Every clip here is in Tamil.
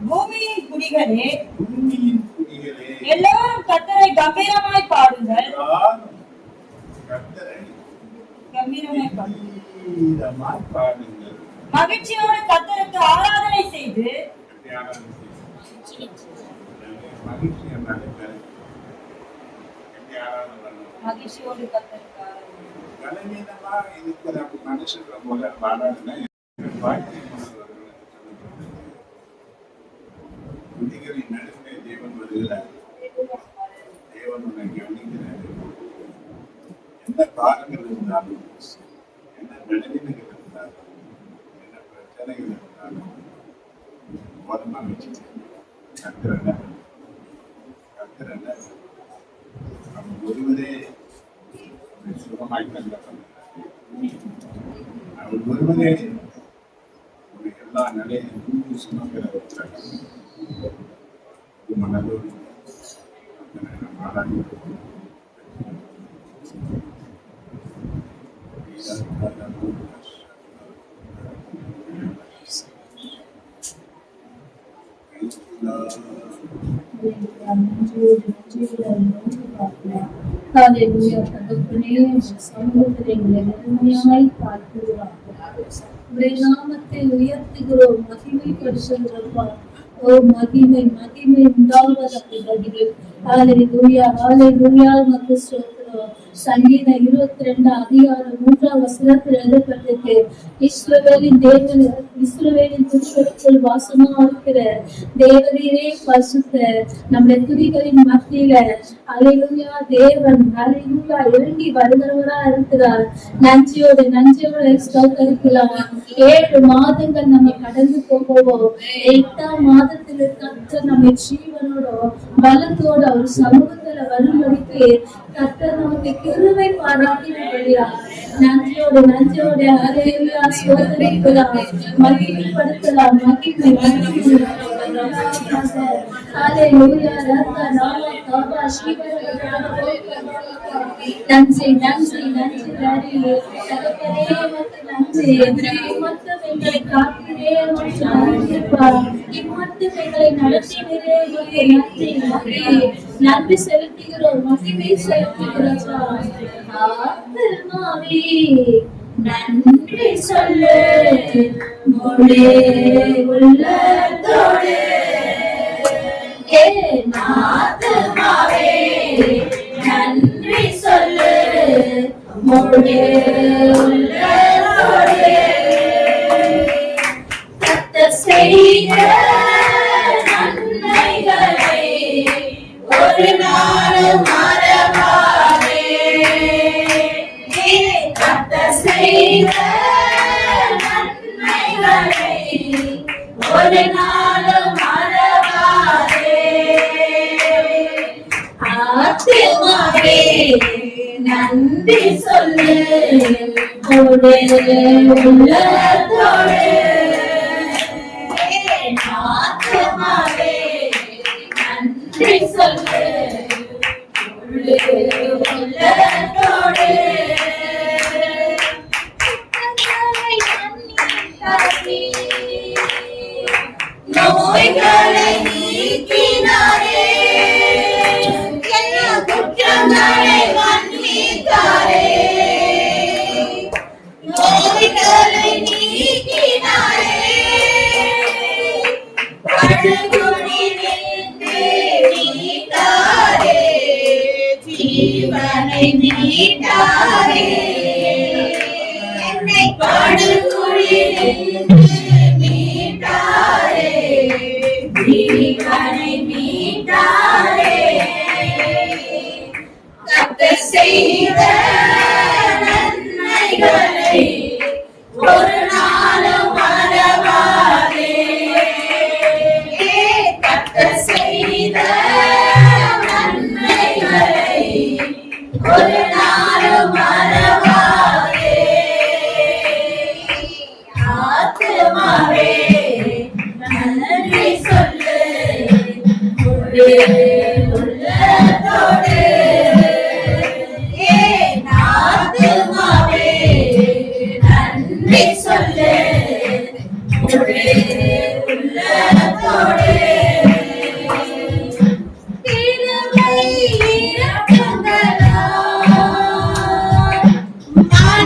பூமியின் குடிகளே, எல்லாரும் கர்த்தரை கம்பீரமாய் பாடுங்கள். மகிழ்ச்சியோடு கர்த்தருக்கு ஆராதனை செய்து மகிழ்ச்சியோடு கர்த்தருக்கு குடிகளின் நடுவே தேவன் வருகிறார். தேவன் உன்னை கவனிக்கிறார். என்ன காரணங்கள் இருந்தாலும், என்ன பலவீனங்கள் இருந்தாலும், என்ன பிரச்சனைகள் இருந்தாலும் போதுமான கர்த்தர் அவன் ஒருவரே சுகமாய் தந்தார். அவன் ஒருவரே எல்லா நிலையும் சுமக்கிற மனதோடு நாமத்தை உயர்த்துகிறோம், மகிமைப்படுத்துகிறோம். ஓ மகிமை மகிமை உண்டாவதாக. ஹல்லேலூயா ஹல்லேலூயா. உமக்கு ஸ்தோத்திரம். சங்கீதம் 22:3 எழுதப்பட்டிருக்கு. இஸ்ரவேலின் தேவன், இஸ்ரவேலின் புருஷருக்குள் வாசமா இருக்கிற தேவரீரே பரிசுத்தர். நம்முடைய துதிகளின் மத்தியில ஹல்லேலூயா தேவன் ஹல்லேலூயா இறங்கி வருகிறவரா இருக்கிறார். நன்றியோடு ஸ்தோத்தரிக்கலாம். 7 மாதங்கள் நம்ம கடந்து போவோம். 8ஆம் மாதத்தில் கர்த்தர் நம்ம ஜீவனோட பலத்தோட அவர் சமூகத்துல வரும்படிக்கு கர்த்தர் நமக்கு கிருபை பாராட்டினபடியா நன்றியோடு ஹல்லேலூயா ஸ்தோத்தரிக்கலாம், மகிமைப்படுத்தலாம். மகிமை ஹல்லேலூயா. ரத்த நாம தபா சிவர நன்றி நன்றி நன்றி தாரியே தகப்பனே உமக்கு நன்றி. இம்மட்டும் எங்களை காக்கிறே உமக்கு நன்றிப்பா. இம்மட்டும் எங்களை நடத்தினரே உமக்கு நன்றி நன்றி நன்றி செலுத்துகிறோம், மகிமை செலுத்துகிறோம். ஆத்மாவே நன்றி சொல்லு முழு உள்ளத்தோடு. ஆத்மாவே நன்றி சொல்லு முழு உள்ளத்தோடு. கர்த்தர் செய்த நன்மைகளை ஒரு நாளும் மறவாதே. கர்த்தர் செய்த நன்மைகளை ஒரு நாளும் மறவாதே. ஆத்மாவே நன்றி சொல்லு முழு உள்ளத்தோடு. ஆத்மாவே நன்றி சொல்லு முழு உள்ளத்தோடு. நோய்களை நீக்கினாரே, குற்றங்களை மன்னித்தாரே. நோய்களை நீக்கினாரே, படுகுழியிலிருந்து மீட்டாரே, ஜீவனை மீட்டாரே. என்னை படுகுழியிலிருந்து மீட்டாரே, ஜீவனை மீட்டாரே. கர்த்தர் செய்த நன்மைகளை ஒரு நாளும் மறவாதே. கர்த்தர் செய்த நன்மைகளை ஒரு நாளும் மறவாதே. ஆத்மாவே நன்றி சொல்லு முழு உள்ளத்தோடு.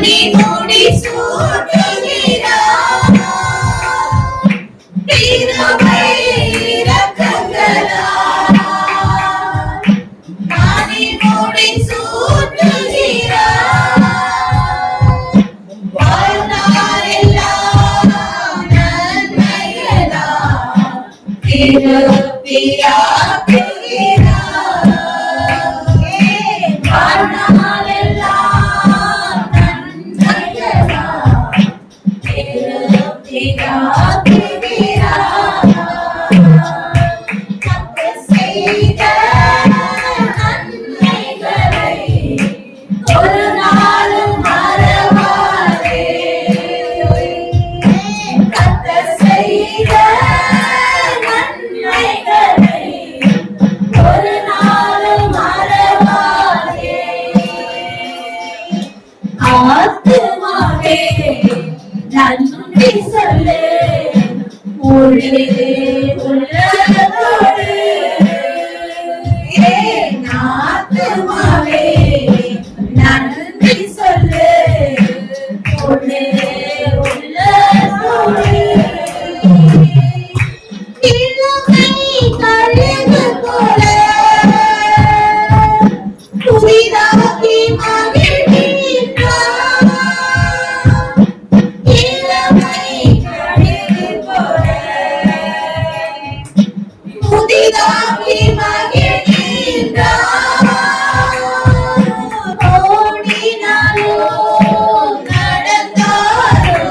மணி மூடி சூட்டுகிறார் கிருபை இரக்கங்களால் மணி மூடி சூட்டுகிறார் வாழ்நாளெல்லாம் நன்மைகளால் திருப்தியாக்குகிறார் வாழ்நாளெல்லாம் நன்மைகளால் திருப்தியாக்குகிறார் கர்த்தர் செய்த நன்மைகளை ஒரு நாளும் மறவாதே கர்த்தர் செய்த நன்மைகளை ஒரு நாளும் மறவாதே ஆத்துமாவே நன்றி சொல்லு முழு உள்ளத்தோடு ஆத்துமாவே நன்றி சொல்லு முழு உள்ளத்தோடு இளமை கழுகு போல புதிதாக்கி மகிழ்கின்றார் இளமை கழுகு போல புதிதாக்கி மகிழ்கின்றார் ஓடினாலோ நடந்தாலோ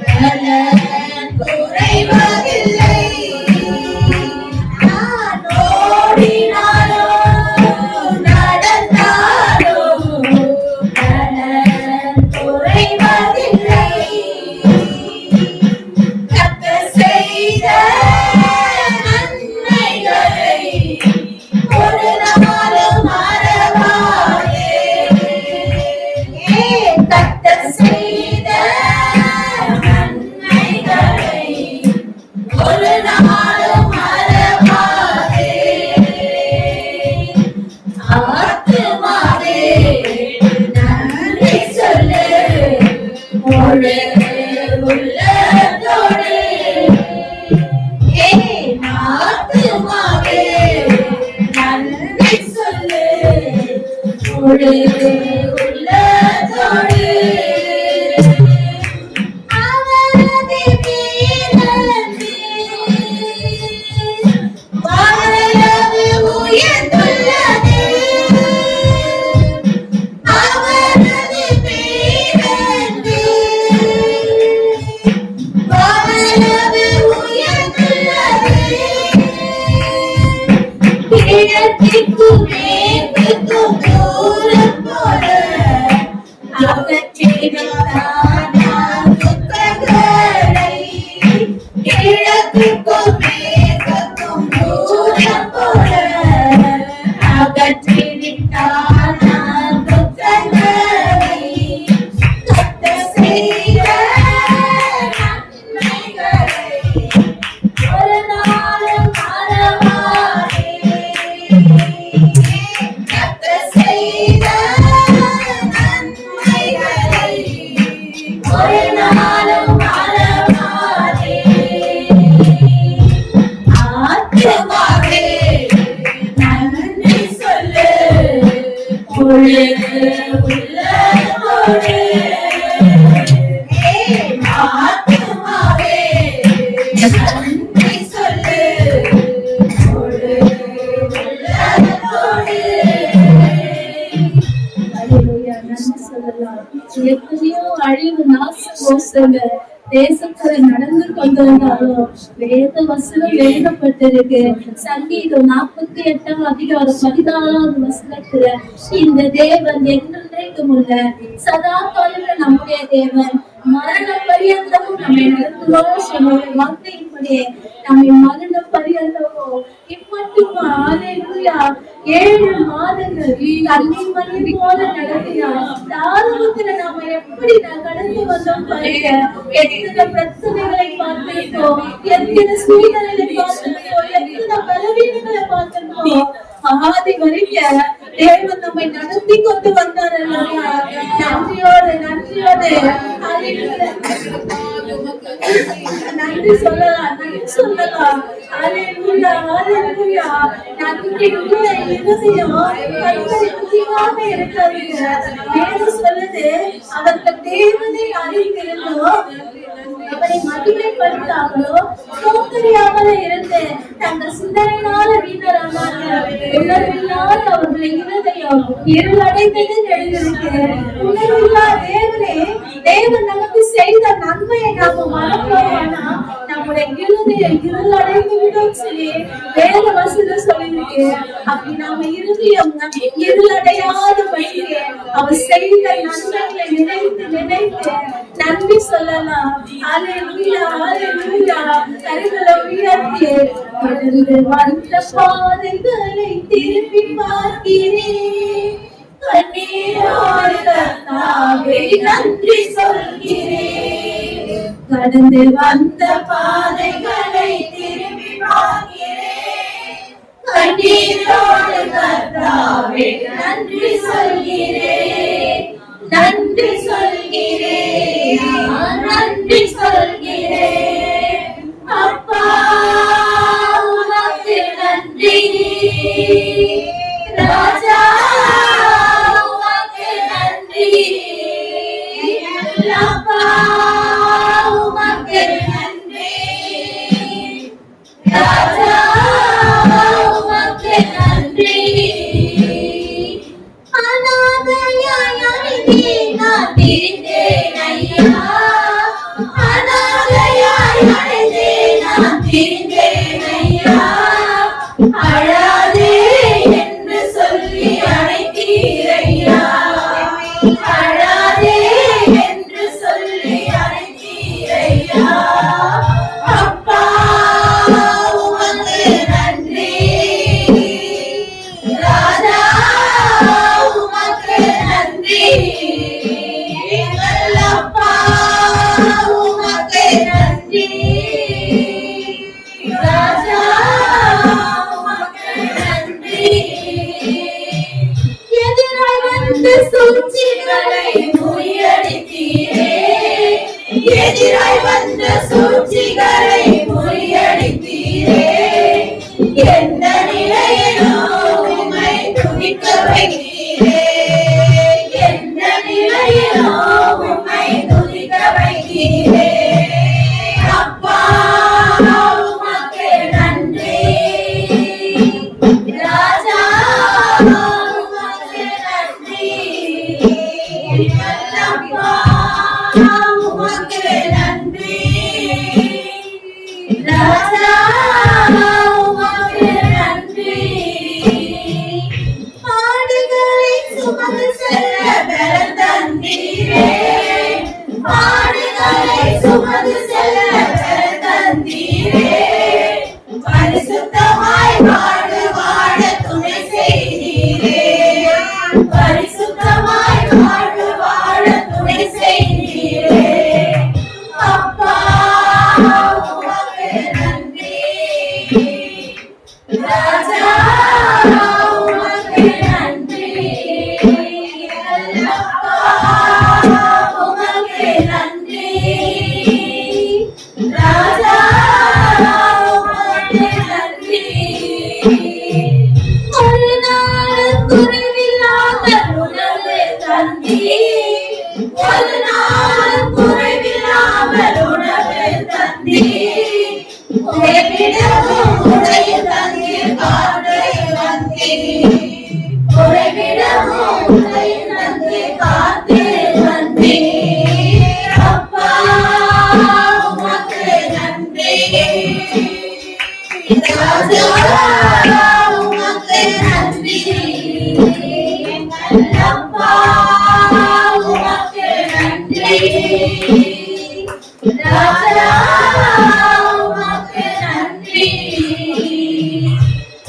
பலன் குறைவதில்லை நான் ஓடினாலோ நடந்தாலோ பலன் குறைவதில்லை கர்த்தர் செய்த நன்மைகளை ஒரு நாளும் மறவாதே கர்த்தர் செய்த நன்மைகளை ஒரு நாளும் மறவாதே ஆத்துமாவே நன்றி சொல்லு முழு உள்ளத்தோடு ஆத்துமாவே நன்றி சொல்லு முழு உள்ளத்தோடு அவரது பேரன்பு வானளவு உயர்ந்துள்ளது அவரது பேரன்பு வானளவு உயர்ந்துள்ளது கிழக்கிற்கும் மேற்குக்கும் தூரம் போல அகற்றிவிட்டார் துக்கங்களை கிழக்குக்கும் மேற்குக்கும் தூரம் போல அகற்றிவிட்டார் துக்கங்களை கர்த்தர் செய்த நன்மைகளை ஒரு நாளும் மறவாதே கர்த்தர் செய்த நன்மைகளை ஒரு நாளும் மறவாதே ஆத்துமாவே நன்றி சொல்லு முழு உள்ளத்தோடு ஆத்துமாவே நன்றி சொல்லு முழு உள்ளத்தோடு அல்லேலூயா, நன்றி சொல்லலாம். எத்தனையோ அழிவு நாச மோசங்கள் தேசத்துல நடந்து கொண்டிருந்தாலும் வேத வசனம் எழுதப்பட்டிருக்கு. சங்கீதம் 48ஆம் அதிகாரம் 14வது வசனத்துல இந்த தேவன் என்றென்றைக்கும் உள்ள சதா காலமும் நம்முடைய தேவன் மரண பரியந்தமும் நம்மை நடத்துவார் சொன்ன வார்த்தையின்படியே நம்மை மரண பரியந்தமும் இப்பட்டுமா ஹalleluya 7 மாதங்கள் கண்ணீர் மணி போல நடத்தினார். ஆரம்பத்துல நாம எப்படி கடந்து வந்தோம் பாருங்க. எத்தனை பிரச்சனைகளை பார்த்திருக்கோம், எத்தனை சூழ்நிலைகளை பார்த்திருக்கோம், எத்தனை பலவீனங்களை பார்த்திருக்கோம். ஆதி வரைக்கும் தேவன் நம்மை நடத்தி கொண்டு வந்தார் அல்லவா? நன்றியோடு நன்றி சொல்லலாம், நன்றி சொல்லலாம். அல்லேலூயா, அல்லேலூயா. நன்றியுள்ள இருதயம் கர்த்தரை துதிக்காம இருக்கிறது. வேதம் சொல்லுது, அவர்கள் தேவனை அறிந்திருந்தோ அவரை மகிமைப்படுத்தாமலோ சோதரியாமலே இருந்து தங்கள் சிந்தனையினால வீணரானார்கள். உணர்வில்லாத அவர்களை இருதயம் இருளடைந்தது எழுதிருக்கு. உணர்வில்லா தேவனே, தேவன் நமக்கு செய்த நன்மையை நாம மறப்போமானா நம்முடைய இருதயம் இருளடைந்து விடும் சொல்லி வேத வசனம் சொல்லியிருக்கு. அப்படி நாம இருதயம் இருளடையாத படிக்க அவர் செய்த நன்மைகளை நினைத்து நினைத்து நன்றி சொல்லலாம். அல்லேலூயா, அல்லேலூயா. கரங்களை உயர்த்தி கடந்து வந்த பாதைகளை திரும்பி பார்க்கிறேன். கண்ணீரோடு கர்த்தாவே நன்றி சொல்கிறேன். கடந்து வந்த பாதைகளை திரும்பி பார்க்கிறேன். கண்ணீரோடு கர்த்தாவே நன்றி சொல்கிறேன். நன்றி சொல்கிறேன், நன்றி சொல்கிறேன். அப்பா உமக்கு நன்றி, ராஜா உமக்கு நன்றி. அப்பா உமக்கு நன்றி, ராஜா உமக்கு நன்றி. அநாதையாய் அழுதே நான் திரிந்தேன் ஐயா, அநாதையாய் அழுதே நான் திரிந்தேன் ஐயா. அழாதே என்று சொல்லி அழைத்தீர் ஐயா, அழாதே என்று சொல்லி அழைத்தீர் ஐயா. அப்பா உமக்கு நன்றி, ராஜா உமக்கு நன்றி. எங்கள் அப்பா உமக்கு நன்றி, ராஜா உமக்கு நன்றி. எதிராய் வந்த சூழ்ச்சிகளை முறியடித்தீரே, எதிராய் வந்த சூழ்ச்சிகளை முறியடித்தீரே. எந்த நிலையிலும் உம்மை துதிக்க வைத்தீரே, எந்த நிலையிலும் உம்மை துதிக்க வைத்தீரே. அப்பா உமக்கு நன்றி, ராஜா உமக்கு நன்றி. அப்பா உமக்கு நன்றி, ராஜா உமக்கு நன்றி. பாடுகளை சுமந்து செல்ல பலன் தந்தீரே, பாடுகளை சுமந்து செல்ல பலன் தந்தீரே. பரிசுத்தமாய் வாழ துணை செய்தீரே, பரிசுத்தமாய் வாழ துணை செய்தீரே. அப்பா உமக்கு நன்றி, ராஜா உமக்கு நன்றி. அப்பா உமக்கு நன்றி, ராஜா உமக்கு நன்றி. ஒரு நாள் குறைவில்லாமல் உணவு தந்தீர், ஒரு நாள் குறைவில்லாமல் உணவு தந்தீர். உறைவிடமும் உடையில் தந்தீர், காற்றையில் வந்தீர். உறைவிடமும் உடையில் தந்தீர், காற்றில் வந்தீர். அப்பா உமக்கு நன்றி, ராஜா உமக்கு நன்றி. அப்பா உமக்கு நன்றி, ராஜா உமக்கு நன்றி.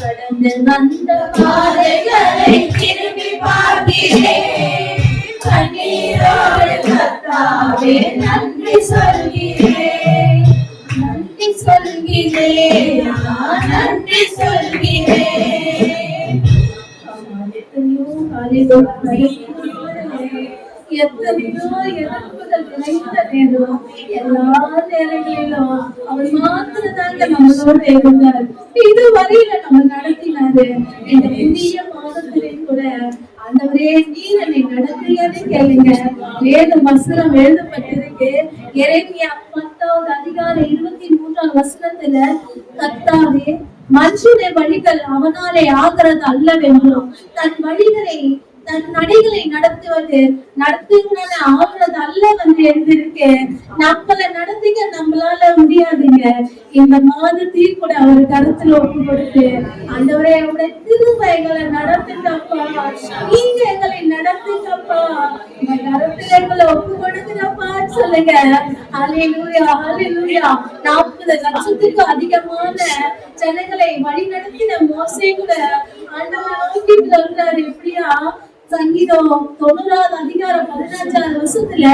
கடந்து வந்த பாதைகளை திரும்பி பார்க்கிறேன். கண்ணீரோடு கர்த்தாவே நன்றி சொல்கிறேன், நன்றி சொல்கிறேன், நன்றி சொல்கிறேன். எத்தனையோ எத்தனையோ எதிர்ப்புகள் நிறைந்த நேரம் எல்லா நேரங்களிலும் அவர் மாத்திரதாங்க நம்மளோட இருந்தார். இதுவரையில நம்ம நடத்தினாரு. இந்த புதிய மாதத்திலே கூட ஆண்டவரே நீர் என்னை நடத்துகிறதை கேளுங்க. வேத வசனம் எழுதப்பட்டிருக்கு. எரேமியா 10வது அதிகாரம் 23ஆம் வசனத்துல, கர்த்தாவே மனுஷனுடைய வழிகள் அவனாலே ஆகிறது அல்லவென்றும் தன் நடிகளை நடத்துங்கன்னு ஆகுறது அல்ல வந்து எழுதிருக்கு. நம்மளை நடத்திக்க நம்மளால முடியாதுங்க. இந்த மாதத்தையும் கூட அவர் கருத்துல ஒப்பு கொடுத்து, ஆண்டவரே அவருடைய திருவைகளை நடத்துங்கப்பா, நீங்க எங்களை நடத்துங்கப்பா, இந்த கருத்துல எங்களை ஒப்பு கொடுக்குறப்பா சொல்லுங்க. ஹல்லேலூயா, ஹல்லேலூயா. 40 லட்சத்துக்கும் அதிகமான ஜனங்களை வழி நடத்தின மோசே கூட ஆண்டவர் நோக்கிட்டு சொல்றாரு. எப்படியா? சங்கீதம் 90வது அதிகாரம் 15வது வசனத்துல,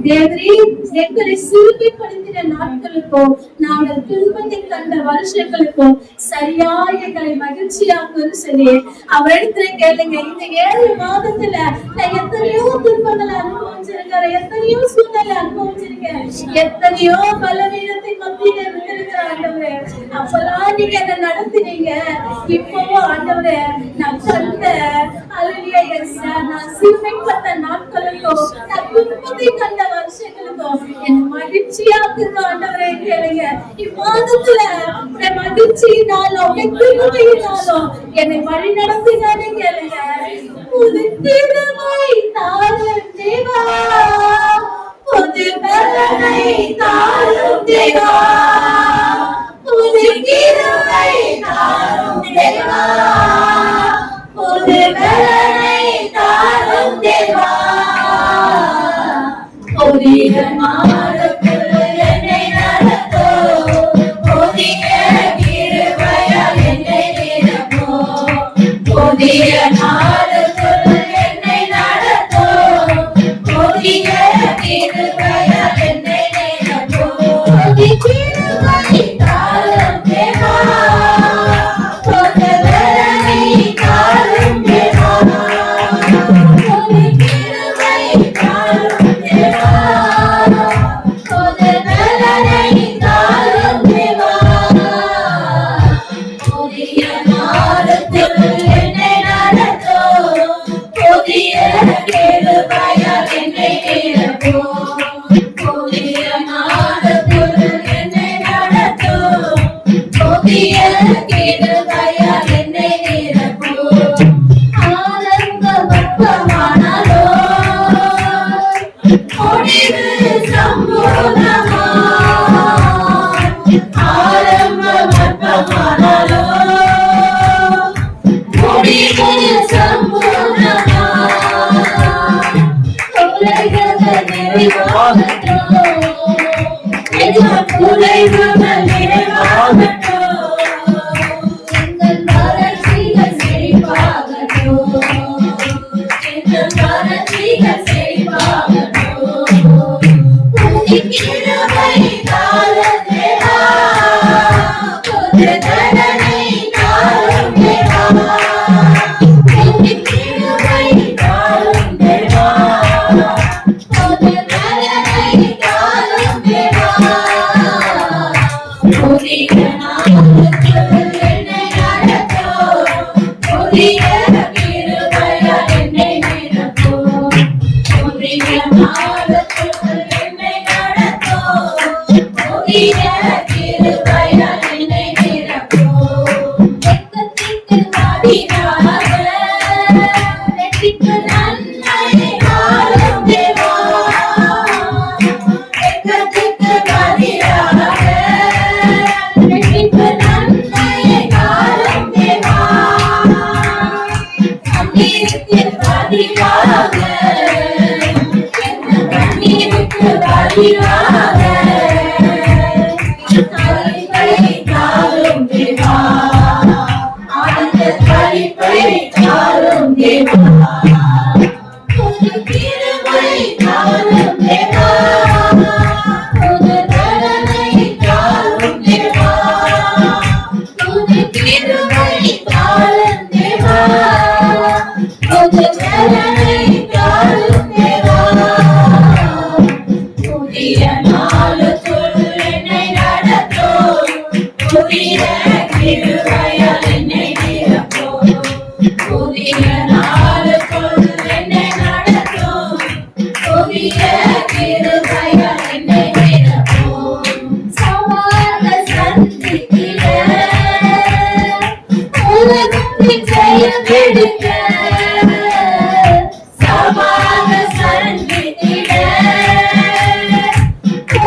தேவரே எங்களை சிறுமைப்படுத்தின நாட்களுக்கும் நாங்கள் துன்பத்தை கண்ட வருஷங்களுக்கும் சரியா எங்களை மகிழ்ச்சியாக்குன்னு சொல்லி அவரிடத்துல கேளுங்க. இந்த 7 மாதத்துல நான் எத்தனையோ துன்பங்களை அனுபவிச்சிருக்கிறேன், எத்தனையோ சூழ்நிலை அனுபவிச்சிருக்கேன், எத்தனையோ பலவீனத்தின் மத்தியில இருந்திருக்கிறேன் ஆண்டவரே. அப்பெல்லாம் நீங்க என்ன நடத்தினீங்க. இப்பவும் ஆண்டவரே நான் கண்ட நான் சிறுமைப்பட்ட நாட்களுக்கும் நான் துன்பத்தை கண்ட வருஷங்களுக்கும் என் மகிழ்ச்சியாக்குங்க ஆண்டவரே கேளுங்க. இம்மாதத்துல மகிழ்ச்சியினாலும் கிருபையினாலும் என்னை வழி நடத்தினாலே கேளுங்க. புது கிருபை தாரும் தேவா, புது பலனை தாரும் தேவா, புது கிருபை தாரும் தேவா, புது பலனை தாரும் தேவா. புதிய மாதத்தில் என்னை நடத்தும், புதிய கிருபையால் என்னை நிரப்பும். புதிய மாதத்தில் என்னை நடத்தும், புதிய கிருபையால் என்னை நிரப்பும். புதிய கிருபை தாரும் தேவா, புது பலனை தாரும் தேவா, புது கிருபை தாரும் தேவா, புது பலனை தாரும் தேவா. புதிய மாதத்தில் என்னை நடத்தும், புதிய கிருபையால் என்னை நிரப்பும். புதிய மாதத்தில் என்னை நடத்தும், புதிய கிருபையால் என்னை நிரப்பும். ஆரம்ப பக்கமானாலோ முடிவு சம்பூர்ணமா, ஆரம்ப பக்கமானாலோ முடிவு சம்பூர்ணமா. குறைகள் நிறைவாகட்டும், குறைகள் நிறைவாகட்டும், எங்கள் வறட்சிகள் செழிப்பாகட்டும், எங்கள் வறட்சிகள் செழிப்பாகட்டும். புது கிருபை தாரும் தேவா, புது பலனை தாரும் தேவா, புது கிருபை தாரும் தேவா, புது பலனை தாரும் தேவா. புதிய நாமத்தில் என்னை நடத்தும், புதிய கிருபையால் என்னை நிரப்பும். புதிய நாமத்தில் என்னை நடத்தும், புதிய கிருபையால் என்னை நிரப்பும். எக்கத்திற்கு பதிலாக எட்டிக்கு நன்மை தாரும் தேவா, எக்கத்திற்கு பதிலாக எட்டிக்கு நன்மை தாரும் தேவா. கண்ணீருக்கு பதிலாக கண்ணீருக்கு பதிலாக களிப்பை தாரும் தேவா, ஆனந்த களிப்பை தாரும் தேவா. புது கிருபை தாரும் தேவா, புது பலனை தாரும் தேவா, புது கிருபை தாரும் தேவா, புது பலனை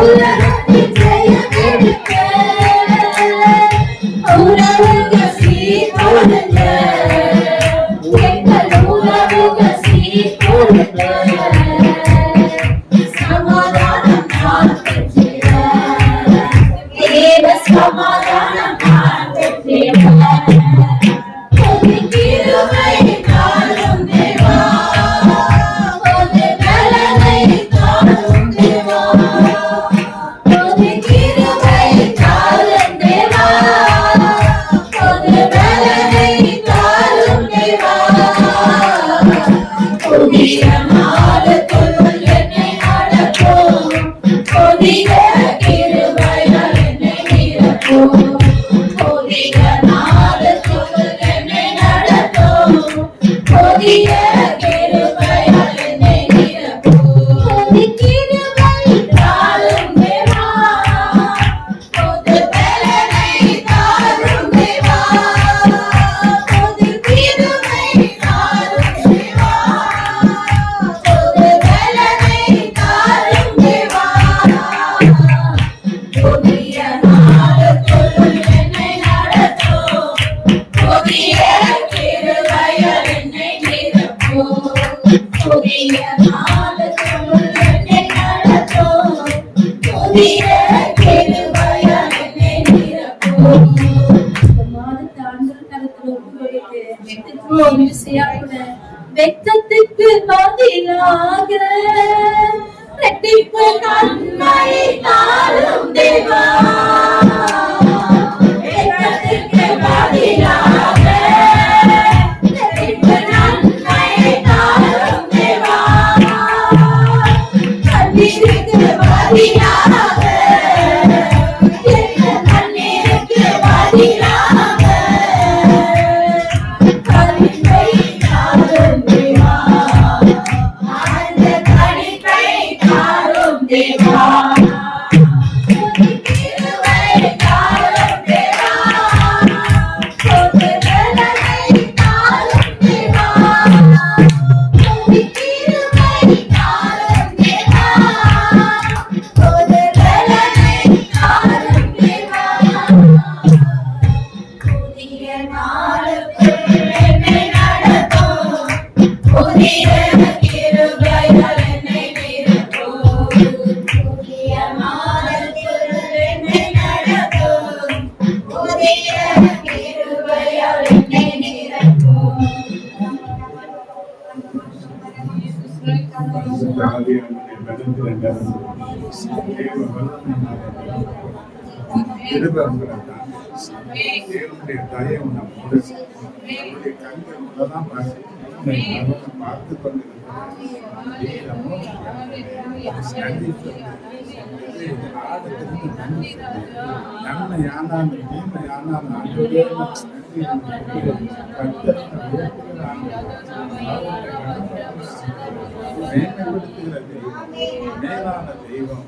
உலகத்தில் ஜெயம் எடுக்க உறவுகள் சீர் கொடுங்க எங்கள் உறவுகள் சீர் கொடுங்க சமாதானம் நான் பெற்றிட தேவ சமாதானம் நான் பெற்றிட பொது கிருபை தாரும் தேவா பொது நலனை தாரும் தேவா பொது கிருபை தாரும் தேவா பொது நலனை தாரும் தேவா புதிய நாளுக்குள் என்னை நடத்தும் புதிய கிருபையால் என்னை நிரப்பும் புதிய நாளுக்குள் என்னை நடத்தும் புதிய கிருபையால் என்னை நிரப்பும் புதிய கிருபை தாரும் தேவா புது பலனை தாரும் தேவா புது கிருபை தாரும் தேவா புது பலனை தாரும் தேவா புதிய நாளுக்குள் என்னை நடத்தும் புதிய கிருபையால் என்னை நிரப்பும் புதிய நாளுக்குள் என்னை நடத்தும் புதிய கிருபையால் என்னை நிரப்பும் வெட்கத்துக்கு பதிலாக ரெட்டிப்பு நன்மை தாரும் தேவா வெட்கத்துக்கு பதிலாக ரெட்டிப்பு நன்மை தாரும் தேவா கண்ணீருக்கு பதிலாக எங்கள் கண்ணீருக்கு பதிலாக கனிவை தாரும் தேவா அந்த கனிவை தாரும் தேவா கிருபை தாரும் தேவா பொது நலனை தாரும் தேவா கிருபை தாரும் தேவா பொது நலனை தாரும் தேவா புதிய நாளுக்குள் என்னை நடத்தும் புதிய கிருபையால் என்னை நிரப்பும் புதிய நாளுக்குள் என்னை நடத்தும் புதிய கிருபையால் என்னை நிரப்பும் தேவனுடைய தயவு நம்மோடு நம்முடைய கண்கள் உள்ளதான் பார்த்து கொண்டிருக்கிறார். நன்மையானாலும் தீமையானாலும் ஆண்டவரே மேம்படுத்துகிறது மேலான தெய்வம்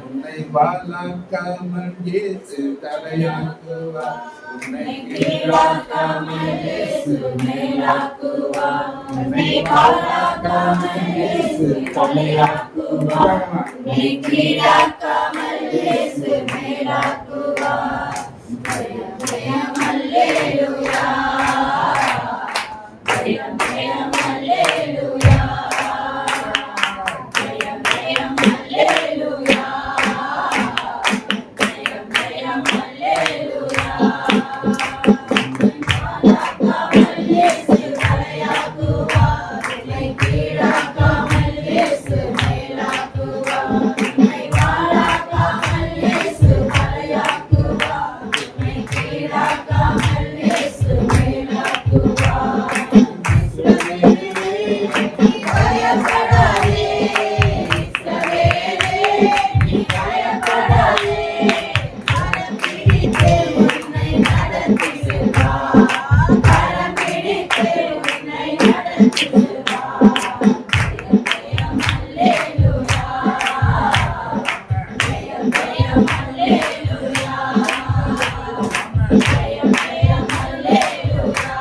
உன்னை வாழாக்காமல் இயேசு தலையாக்குவார் உன்னை கீழாக்காமல் இயேசு மேலாக்குவார் உன்னை வாழாக்காமல் இயேசு தலையாக்குவார் உன்னை கீழாக்காமல் இயேசு மேலாக்குவார் ஜெயம் ஜெயம் அல்லேலூயா ஜெயம் ஜெயம் அல்லேலூயா ஜெயம் ஜெயம் அல்லேலூயா ஜெயம் ஜெயம் அல்லேலூயா வாழாக்காமல் இயேசு தலையாக்குவார் உன்னை கீழாக்காமல் இயேசு மேலாக்குவார் உன்னை வாழாக்காமல் இயேசு தலையாக்குவார் உன்னை கீழாக்காமல் இயேசு மேலாக்குவார் பயப்படாதே இஸ்ரவேலே நீ பயப்படாதே கரம் பிடித்து உன்னை நடத்திடுவார் கரம் பிடித்து உன்னை நடத்திடுவார் ஜெயம் அல்லேலூயா ஜெயம் ஜெயம் அல்லேலூயா ஜெயம் ஜெயம் அல்லேலூயா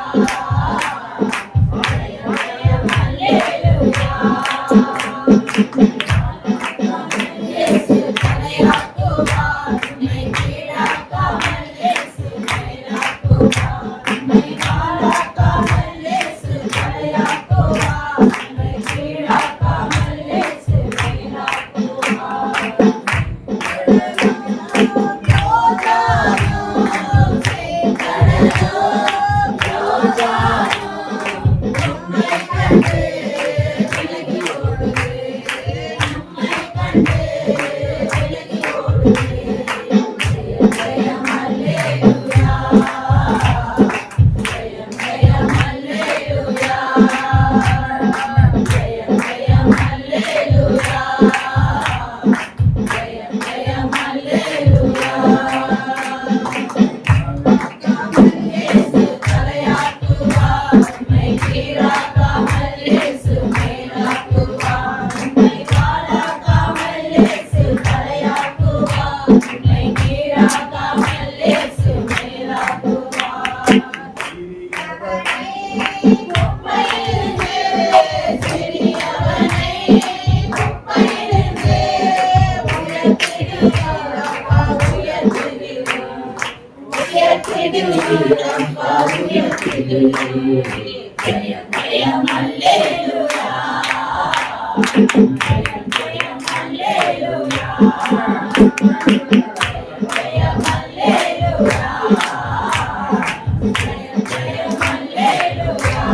ஜெயம் ஜெயம் அல்லேலூயா ஜெயம் ஜெயம் அல்லேலூயா ஜெயம் அல்லேலூயா ஜெயம் ஜெயம் அல்லேலூயா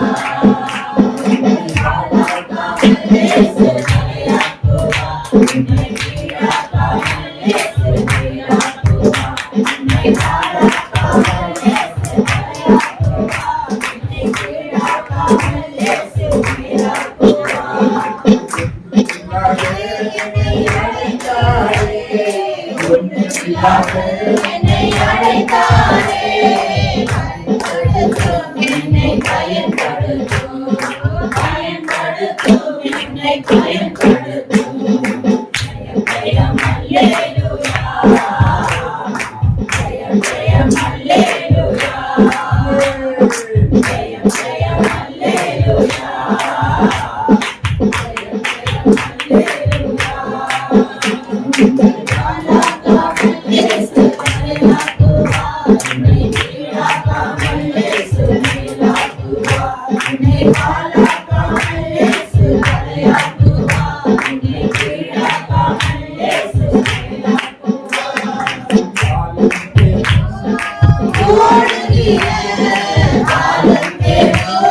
இயேசு தலையாக்குவா உன்னை கீழாக்காமல் இயேசு மேலாக்குவா உன்னை தாழாக்காமல் இயேசு தலையாக்குவா உன்னை கீழாக்காமல் இயேசு மேலாக்குவா என்னை அழைத்தாரே என்னை பயன்படுத்தும் என்னை பயன்படுத்தும் ஜெயம் ஜெயம் அல்லேலூயா ஜெயம் ஜெயம் அல்லேலூயா ஜெயம் ஜெயம் அல்லேலூயா இயேசு தலையாக்குவா உன்னை கீழாக்காமல் இயேசு மேலாக்குவா உன்னை தாழாக்காமல் இயேசு தலையாக்குவா உன்னை கீழாக்காமல் இயேசு மேலாக்குவா ஓடுகிற காலம் தேடும்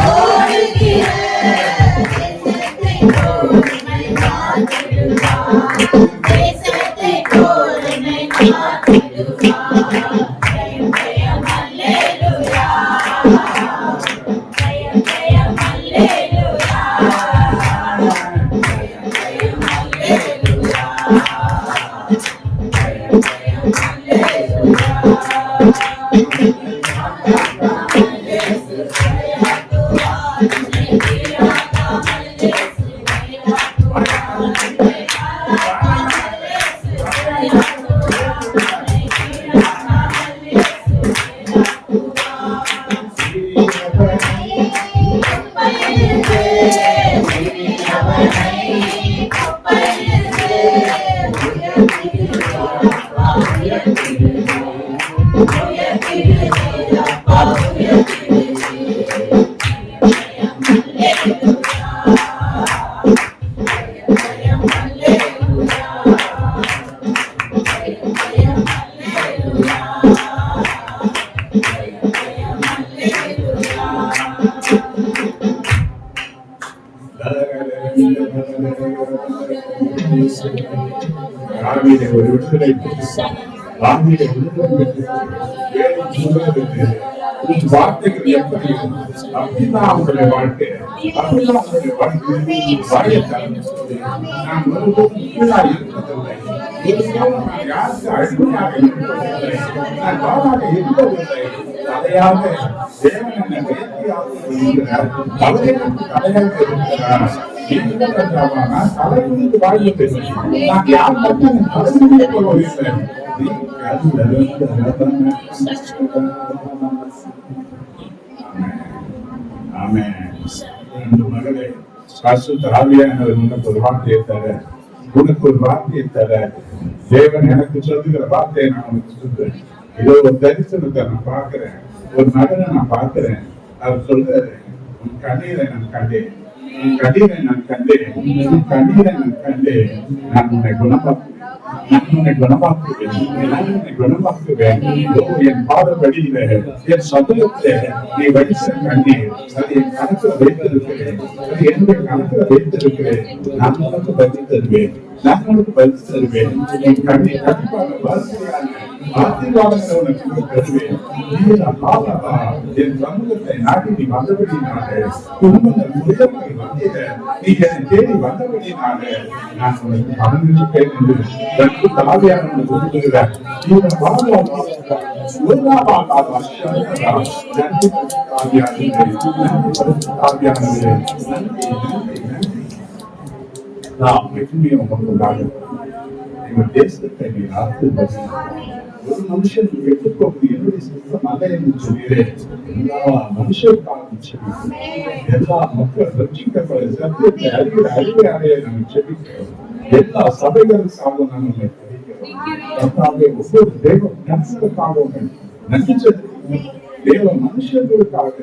ஓடுகிற தேசத்தை போல் மாற்றிடுவார் தேசத்தை போல் மாற்றிடுவார் ஜெயம் ஜெயம் அல்லேலூயா ஜெயம் ஜெயம் அல்லேலூயா ஜெயம் ஜெயம் அல்லேலூயா ஜெயம் ஜெயம் அல்லேலூயா இயேசு தலையாக்குவா உன்னை கீழாக்காமல் இயேசு மேலாக்குவா உன்னை தாழாக்காமல் இயேசு தலையாக்குவா உன்னை கீழாக்காமல் இயேசு மேலாக்குவா கப்பலிலிருந்து மீனவனை கப்பலிலிருந்து உயர்த்திடுவார் அப்பா உயர்த்திடுவார் அப்பா உயர்த்திடுவார் ஜெயம் ஜெயம் அல்லேலூயா ஜெயம் ஜெயம் அல்லேலூயா ஜெயம் ஜெயம் அல்லேலூயா தாவீதை ஒரு விடுதலை தாவீதை வார்த்தைகள் எப்படி அப்படிதான் அவங்களுடைய வாழ்க்கை அப்படிதான் அவங்களுடைய வாழ்க்கை நான் ஒருபோதும் கீழாக இருப்பதில்லை நான் யாருக்கு அடிமையாக இருப்பதில்லை நான் பாவாக இருப்பதில்லை தலையாக தேவன் என்னை வேட்டையாக இருக்கிறார் அவரே எனக்கு தலையாக இருக்கிறார் நான் தலையிலிருந்து வாழ்வு நான் யார் மட்டும் தலையிலே போவதில்லை ஆமென். இந்த மகளே பரிசுத்த ஆவியானவர் உனக்கு ஒரு வார்த்தையை தர உனக்கு ஒரு வார்த்தையை தர தேவன் எனக்கு சொல்லுகிற வார்த்தையை நான் உனக்கு சொல்றேன். இதோ ஒரு தரிசனத்தை நான் பார்க்கிறேன், ஒரு மகனை நான் பார்க்கிறேன். அவர் சொல்றாரு, உன் கண்ணீரை நான் கண்டேன், உன் கண்ணீரை நான் கண்டேன், உன் கண்ணீரை நான் கண்டேன். நான் உன்னை குணமாக்குவேன், நான் உன்னை குணமாக்குவேன், நான் உன்னை குணமாக்குவேன். என் பாதபடியில என் சதுரத்திலே நீ வடிச கண்ணீர் அது என் கணக்கில் வைத்திருக்கிறேன், அது என்னுடைய கணக்கில் வைத்திருக்கிறேன். நான் உனக்கு பதில் தருவேன், நான் உனக்கு பதில் தருவேன். என் கண்ணீர் கண்டிப்பாக வாசியான ஆசீர்வாதங்களை உனக்கு தருவேன். என் சமூகத்தை நாட்டி நீ வந்தபடினால குடும்பங்கள் முழுவதும் வந்திட நீ என்னை தேடி வந்தபடினால நான் உனக்கு பகிர்ந்திருப்பேன் என்று தாவியான சொல்லுகிறார். நாம் வெற்றியும் கொண்டாக எங்கள் தேசத்தை நீ ஆசீர்வதி. ஒரு மனுஷன் கெட்டுப்போவது என்னுடைய சுத்தம் அல்ல என்று சொல்கிறேன். எல்லா மனுஷருக்காகவும் செபிக்கிறோம், எல்லா மக்கள் ரட்சிக்கப்பட சத்தியத்தை அறிகிற அறிவை அடைய நாங்கள் செபிக்கிறோம். எல்லா சபைகளுக்காகவும் நாங்கள் படிக்கிறோம். ஒவ்வொரு தேவ நன்மைக்காகவும் நன்றி செலுத்துகிறோம். தேவ மனுஷர்களுக்காக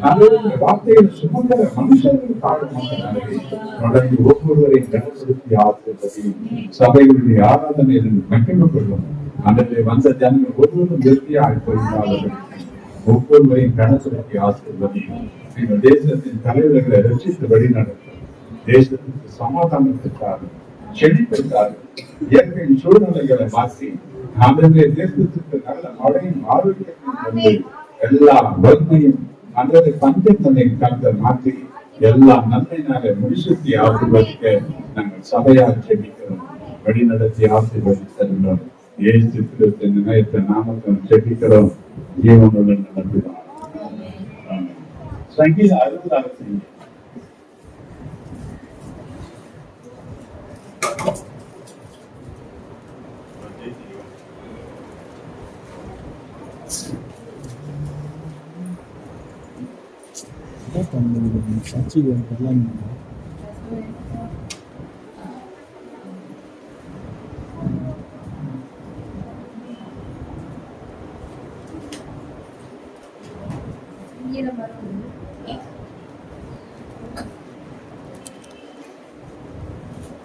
நல்ல வார்த்தையை சுமக்கிற மனுஷர்களுக்காக மாத்தினாலே தொடர்ந்து ஒவ்வொருவரையும் கனப்படுத்தி ஆசிர்வதி சபைகளுடைய ஆராதனையில் மகிழ்வு கொள்ளும். அதிலே வந்த ஜனங்கள் ஒவ்வொருவரும் திருப்தியாக போயிருந்தார்கள். ஒவ்வொருவரையும் கனப்படுத்தி ஆசிர்வதி எங்கள் தேசத்தின் தலைவர்களை ரட்சித்து வழிநடத்தும். தேசத்துக்கு சமாதானத்திற்காக செழிப்பிற்காக இயற்கையின் சூழ்நிலைகளை மாற்றி நம்முடைய தேசத்துக்கு நல்ல மழையும் ஆரோக்கியத்தையும் கொண்டு எல்லா வறுமையும் அல்லது பஞ்சத்தனை கலந்த மாற்றி எல்லா நன்மையினால முடிசூட்டி ஆசீர்வதிக்க நாங்கள் சபையாக செபிக்கிறோம். வழிநடத்தி ஆசீர்வதித்தோம். இயேசு கிறிஸ்துவின் நினைத்த நாமத்தில் செபிக்கிறோம். ஜீவனுடன் நடத்துகிறோம். சங்கீத 60 சாட்சி பண்ணலாம்.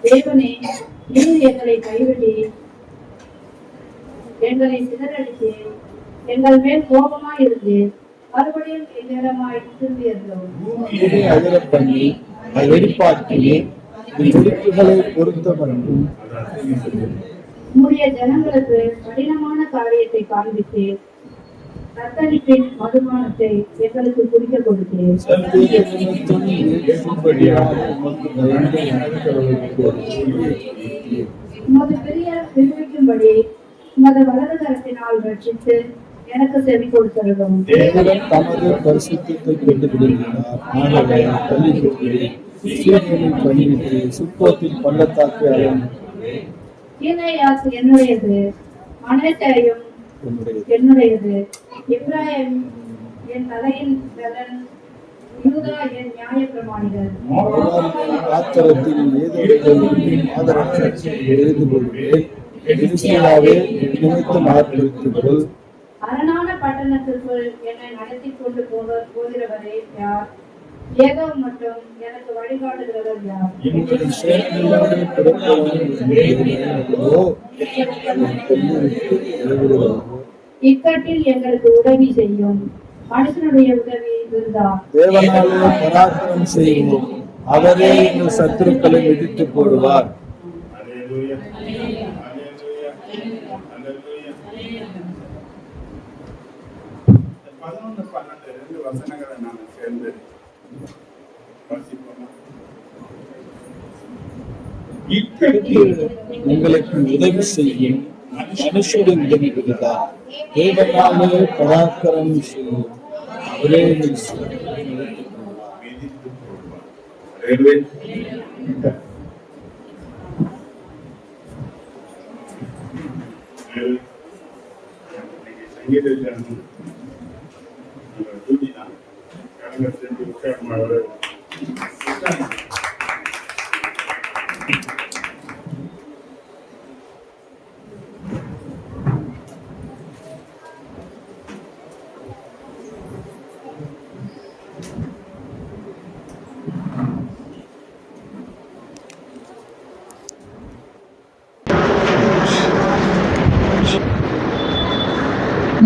தேவனே, நீர் எங்களை கைவிடி எங்களை சிதறடித்து எங்கள் மேல் கோபமாய் இருந்து மறுபடியும் எங்களிடமாய் திரும்பியிருந்தோம். அகல பண்ணி வெடிப்பாக்கினே வெடிப்புகளை பொருத்தவரும் உம்முடைய ஜனங்களுக்கு கடினமான காரியத்தை காண்பித்து தத்தளிப்பின் மதுமானத்தை எங்களுக்கு குடிக்க கொடுத்தேன். உமது பெரிய விடுவிக்கும்படி உமது வலது கரத்தினால் ரட்சித்து எனக்கு செவி கொடுத்தருளும். தேவன் தமது பரிசுத்தத்தை கொண்டு விடுகிறார். ஆகவே பள்ளிக்கூடத்தில் சீர்களில் பண்ணிவிட்டு சுப்போத்தின் பள்ளத்தாக்கு அடைந்து கீலேயாத் என்னுடையது, மனேசேயும் என்னுடையது, எப்ராயிம் என் தலையின் பலன், யூதா என் நியாய பிரமாணிகள். ஆத்திரத்தில் ஏதோ ஆதரவு எழுது கொள்வேன். நினைத்து மாற்றிருக்கிறீர்கள். அரணான பட்டணத்திற்குள் என்னை நடத்தி கொண்டு போகிறவரே யார்? ஏதோ மட்டும் எனக்கு வழிகாட்டுகிறவர் யார்? இக்கட்டில் எங்களுக்கு உதவி செய்யும். மனுஷனுடைய உதவி இருந்தால் தேவனாலே பராக்கிரம் செய்வோம். அவரே எங்கள் சத்துருக்களை விதித்து போடுவார். 11, 12 2 வசனங்களை நாம் சேர்ந்து வாசிப்போம். இக்கட்டில் உங்களுக்கு உதவி செய்யும் மனுஷனுடைய உதவி விடுதார். தேவனாலே பராக்கிரம் செய்வோம். அவரே எங்கள் சத்துருக்களை விதித்து போடுவார். ஹalleluya. சங்கீதம் துதிதான் கடந்த செஞ்சு உட்கார்ந்து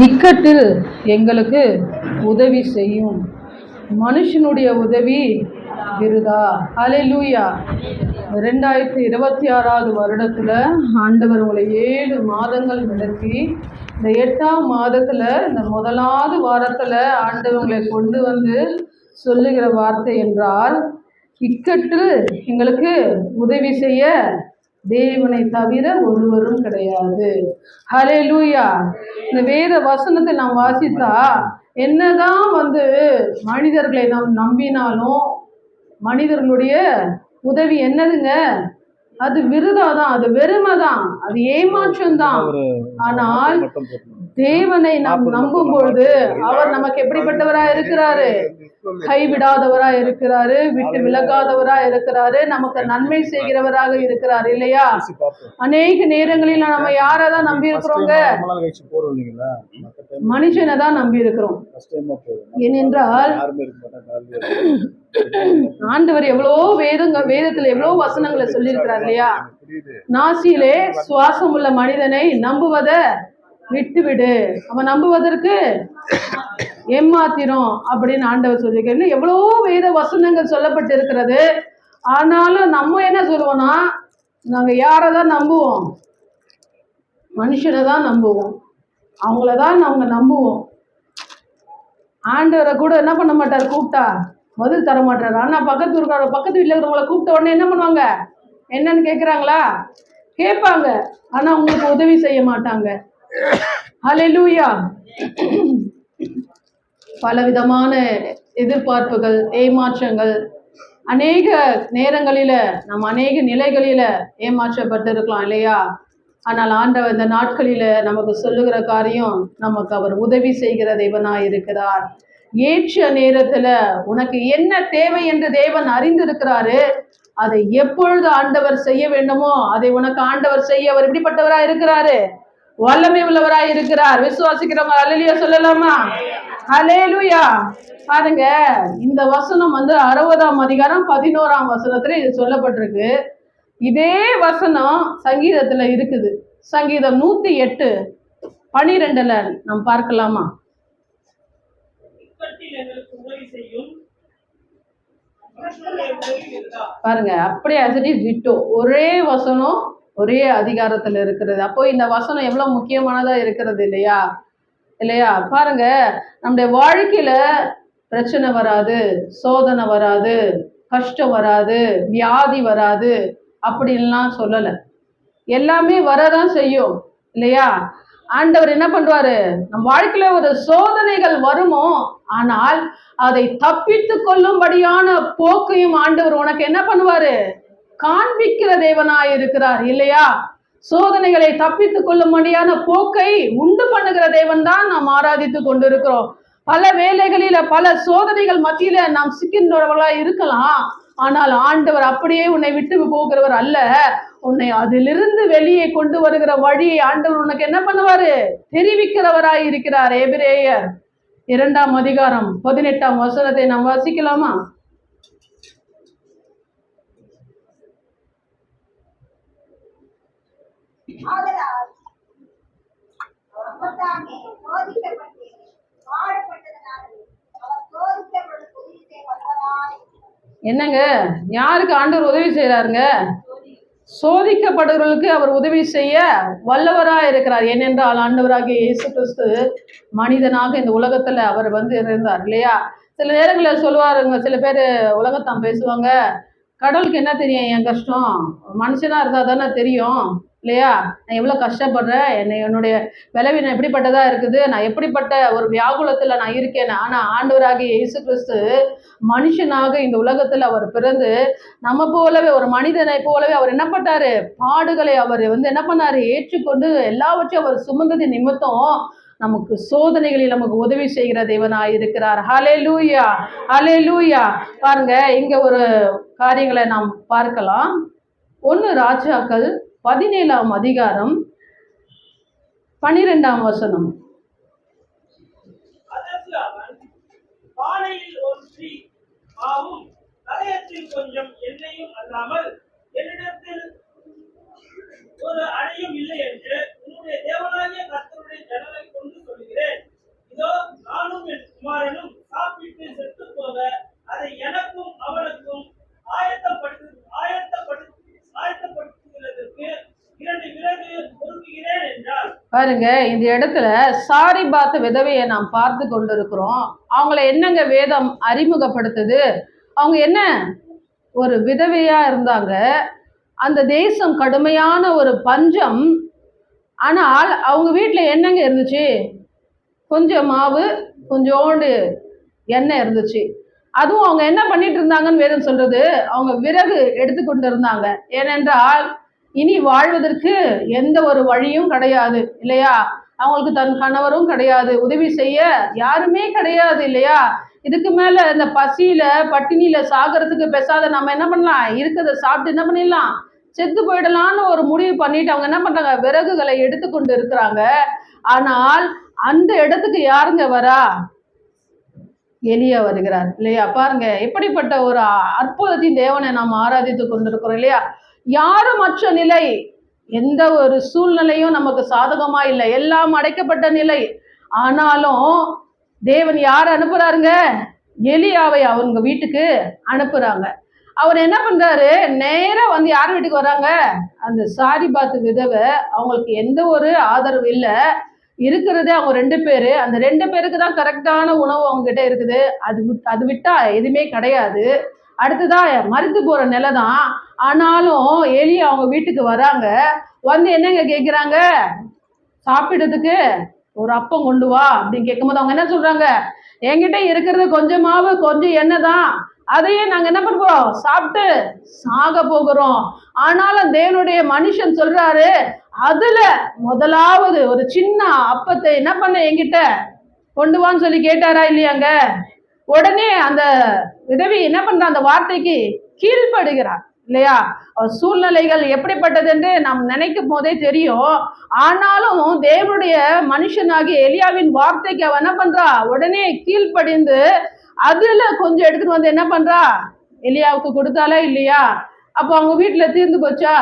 இக்கட்டில் எங்களுக்கு உதவி செய்யும் மனுஷனுடைய உதவி விருதா. ஹல்லேலூயா. 2026 வருடத்தில் ஆண்டவர் உங்களை 7 மாதங்கள் நடத்தி இந்த 8ஆம் மாதத்தில் இந்த முதலாவது வாரத்தில் ஆண்டவர் உங்களை கொண்டு வந்து சொல்லுகிற வார்த்தை என்றால், இக்கட்டில் எங்களுக்கு உதவி செய்ய தேவனை தவிர ஒருவரும் கிடையாது. ஹல்லேலூயா. இந்த வேத வசனத்தை நாம் வாசித்தா என்னதான் மனிதர்களை நாம் நம்பினாலும் மனிதர்களுடைய உதவி என்னதுங்க? அது விருதாதான், அது வெறுமை தான், அது ஏமாற்றம் தான். ஆனால் தேவனை நாம் நம்பும் பொழுது அவர் நமக்கு எப்படிப்பட்டவரா இருக்கிறாரு? கைவிடாதவரா இருக்கிறாரு, விட்டு விலகாதவரா இருக்கிறாரு, நமக்கு நன்மை செய்கிறவராக இருக்கிறார் இல்லையா? அநேக நேரங்களில் நம்ம யாரதான் நம்பி இருக்கிறோங்க? மனுஷனை தான் நம்பி இருக்கிறோம். ஏனென்றால் ஆண்டவர் எவ்வளவோ வேதத்துல எவ்வளவோ வசனங்களை சொல்லியிருக்கிறார் இல்லையா? நாசியிலே சுவாசம் உள்ள மனிதனை நம்புவத விட்டுவிடு, அவன் நம்புவதற்கு ஏமாத்திரும் அப்படின்னு ஆண்டவர் சொல்லியிருக்காரு. எவ்வளவோ வேத வசனங்கள் சொல்லப்பட்டு இருக்கிறது. ஆனாலும் நம்ம என்ன சொல்லுவோம்னா, நாங்க யாரதான் நம்புவோம்? மனுஷனை தான் நம்புவோம், அவங்களதான் நாங்க நம்புவோம். ஆண்டவரை கூட என்ன பண்ண மாட்டார், கூப்பிட்டா பதில் தர மாட்டார். ஆனா பக்கத்து வீட்டில் இருக்கிறவங்கள கூப்பிட்ட உடனே என்ன பண்ணுவாங்க? என்னன்னு கேட்குறாங்களா? கேட்பாங்க, ஆனா உங்களுக்கு உதவி செய்ய மாட்டாங்க. ஹல்லேலூயா. பலவிதமான எதிர்பார்ப்புகள், ஏமாற்றங்கள், அநேக நேரங்களில நம்ம அநேக நிலைகளில ஏமாற்றப்பட்டு இருக்கலாம் இல்லையா? ஆனால் ஆண்டவர் இந்த நாட்களில நமக்கு சொல்லுகிற காரியம், நமக்கு அவர் உதவி செய்கிற தேவனாய் இருக்கிறார். ஏற்ற நேரத்துல உனக்கு என்ன தேவை என்று தேவன் அறிந்திருக்கிறாரு. அதை எப்பொழுது ஆண்டவர் செய்ய வேண்டுமோ அதை உனக்கு ஆண்டவர் செய்ய அவர் எப்படிப்பட்டவரா இருக்கிறாரு? வல்லமை உள்ளவராய் இருக்கிறார். விசுவாசிக்கிறவங்க அல்லேலூயா சொல்லலாமா? அல்லேலூயா. பாருங்க, இந்த வசனம் 60ஆம் அதிகாரம் 11ஆம் வசனத்துல இது சொல்லப்பட்டிருக்கு. இதே வசனம் சங்கீதத்துல இருக்குது. சங்கீதம் 108:12 நாம் பார்க்கலாமா? பாருங்க, அப்படியே டிட்டோ ஒரே வசனம் ஒரே அதிகாரத்துல இருக்கிறது. அப்போ இந்த வசனம் எவ்வளவு முக்கியமானதா இருக்கிறது இல்லையா? இல்லையா? பாருங்க, நம்முடைய வாழ்க்கையில பிரச்சனை வராது, சோதனை வராது, கஷ்டம் வராது, வியாதி வராது அப்படின்லாம் சொல்லலை. எல்லாமே வரதான் செய்யும் இல்லையா? ஆண்டவர் என்ன பண்றாரு? நம் வாழ்க்கையில ஒரு சோதனைகள் வருமோ, ஆனால் அதை தப்பித்து கொள்ளும்படியான போக்கையும் ஆண்டவர் உனக்கு என்ன பண்ணுவாரு? காண்பிக்கிற தேவனாய் இருக்கிறார் இல்லையா? சோதனைகளை தப்பித்து கொள்ளும்படியான போக்கை உண்டு பண்ணுகிற தேவன் தான் நாம் ஆராதித்து கொண்டிருக்கிறோம். பல வேளைகளில பல சோதனைகள் மத்தியில நாம் சிக்கின்றவர்களா இருக்கலாம். ஆனால் ஆண்டவர் அப்படியே உன்னை விட்டு போகிறவர் அல்ல. உன்னை அதிலிருந்து வெளியே கொண்டு வருகிற வழியை ஆண்டவர் உனக்கு என்ன பண்ணுவாரு? தெரிவிக்கிறவராய் இருக்கிறார். எபிரேயர் 2ஆம் அதிகாரம் 18ஆம் வசனத்தை நாம் வாசிக்கலாமா? என்னங்க, யாருக்கு ஆண்டவர் உதவி செய்யறாருங்க? சோதிக்கப்படுறவர்களுக்கு அவர் உதவி செய்ய வல்லவராக இருக்கிறார். ஏனென்றால் ஆண்டவராகிய இயேசு கிறிஸ்து மனிதனாக இந்த உலகத்துல அவர் இருந்தார் இல்லையா? சில நேரங்களில் சொல்லுவாருங்க, சில பேர் உலகத்தான் பேசுவாங்க, கடவுளுக்கு என்ன தெரியும் என் கஷ்டம், மனுஷனா இருந்தா தானே தெரியும் இல்லையா? நான் எவ்வளோ கஷ்டப்படுறேன், என்னுடைய விளைவினம் எப்படிப்பட்டதா இருக்குது, நான் எப்படிப்பட்ட ஒரு வியாகுலத்துல நான் இருக்கேன். ஆனா ஆண்டவராகிய இயேசு கிறிஸ்து மனுஷனாக இந்த உலகத்துல அவர் பிறந்து நம்ம போலவே ஒரு மனிதனை போலவே அவர் என்ன பண்ணாரு? பாடுகளை அவர் என்ன பண்ணாரு? ஏற்றுக்கொண்டு எல்லாவற்றையும் அவர் சுமந்தது நிமித்தம் நமக்கு சோதனைகளில் நமக்கு உதவி செய்கிற தேவனாய் இருக்கிறார். ஹல்லேலூயா, ஹல்லேலூயா. பாருங்க, இங்க ஒரு காரியங்களை நாம் பார்க்கலாம். 1 ராஜாக்கள் 17ஆம் அதிகாரம் 12ஆம் வசனம். கொஞ்சம் எண்ணெயும் அல்லாமல் என்னிடத்தில் ஒரு அடையும் இல்லை என்று உன்னுடைய தேவனாகிய கர்த்தருடைய ஜனங்களை கொண்டு சொல்கிறேன். இதோ நானும் என் குமாரனும் சாப்பிட்டு செத்து போக அதை எனக்கும் அவனுக்கும் ஆயத்தப்படுத்துகிறதற்கு 2 விறகு பொறுக்குகிறேன் என்றார். பாருங்க, இந்த இடத்துல சாரிபாத் விதவையை நாம் பார்த்து கொண்டிருக்கிறோம். அவங்கள என்னங்க வேதம் அறிமுகப்படுத்துது? அவங்க என்ன ஒரு விதவையா இருந்தாங்க. அந்த தேசம் கடுமையான ஒரு பஞ்சம். ஆனால் அவங்க வீட்டில் என்னங்க இருந்துச்சு? கொஞ்சம் மாவு, கொஞ்சோண்டு எண்ணெய் இருந்துச்சு. அதுவும் அவங்க என்ன பண்ணிட்டு இருந்தாங்கன்னு வேதம் சொல்றது, அவங்க விறகு எடுத்துக்கொண்டு இருந்தாங்க. ஏனென்றால் இனி வாழ்வதற்கு எந்த ஒரு வழியும் கிடையாது இல்லையா? அவங்களுக்கு தன் கணவரும் கிடையாது, உதவி செய்ய யாருமே கிடையாது இல்லையா? இதுக்கு மேல இந்த பசியில பட்டினியில சாகிறதுக்கு பேசாத நம்ம என்ன பண்ணலாம், இருக்கிறத சாப்பிட்டு என்ன பண்ணிடலாம், செத்து போயிடலான்னு ஒரு முடிவு பண்ணிட்டு அவங்க என்ன பண்றாங்க, விறகுகளை எடுத்துக்கொண்டு இருக்கிறாங்க. ஆனால் அந்த இடத்துக்கு யாருங்க வரா, எலியா வருகிறார் இல்லையா? பாருங்க, எப்படிப்பட்ட ஒரு அற்புதத்தின் தேவனை நாம் ஆராதித்து கொண்டிருக்கிறோம் இல்லையா? யாரும் மற்ற நிலை, எந்த ஒரு சூழ்நிலையும் நமக்கு சாதகமா இல்லை, எல்லாம் அடைக்கப்பட்ட நிலை. ஆனாலும் தேவன் யார் அனுப்புறாருங்க, எலியாவை அவங்க வீட்டுக்கு அனுப்புறாங்க. அவர் என்ன பண்றாரு, நேரா வந்து யார் வீட்டுக்கு வராங்க, அந்த சாரிபாத் விதவை. அவங்களுக்கு எந்த ஒரு ஆதரவு இல்லை, இருக்கிறதே அவங்க 2 பேரு. அந்த 2 பேருக்கு தான் கரெக்டான உணவு அவங்க கிட்ட இருக்குது. அது விட்டா எதுவுமே கிடையாது. அடுத்ததான் மரித்து போற நிலை தான். ஆனாலும் எலியா அவங்க வீட்டுக்கு வராங்க. வந்து என்னங்க கேட்குறாங்க, சாப்பிடுறதுக்கு ஒரு அப்பம் கொண்டு வா அப்படின்னு கேட்கும்போது அவங்க என்ன சொல்றாங்க, என்கிட்ட இருக்கிறது கொஞ்சம் மாவு கொஞ்சம் எண்ணெய் தான், அதையே நாங்க என்ன பண்ணுறோம், சாப்பிட்டு சாக போகிறோம். ஆனாலும் தேவனுடைய மனுஷன் சொல்றாரு, அதுல முதலாவது ஒரு சின்ன அப்பத்தை என்ன பண்ண என்கிட்ட கொண்டு வான்னு சொல்லி கேட்டாரா இல்லையாங்க? உடனே அந்த விதவி என்ன பண்ற, அந்த வார்த்தைக்கு கீழ்ப்படுகிறார் இல்லையா? சூழ்நிலைகள் எப்படிப்பட்டது என்று நாம் நினைக்கும் போதே தெரியும். ஆனாலும் தேவனுடைய மனுஷனாகிய எலியாவின் வார்த்தைக்கு அவ என்ன பண்றா, உடனே கீழ்ப்படிந்து அதுல கொஞ்சம் எடுத்துட்டு வந்து என்ன பண்றா, எலியாவுக்கு கொடுத்தாலே இல்லையா? அப்போ அவங்க வீட்டுல தீர்ந்து போச்சா,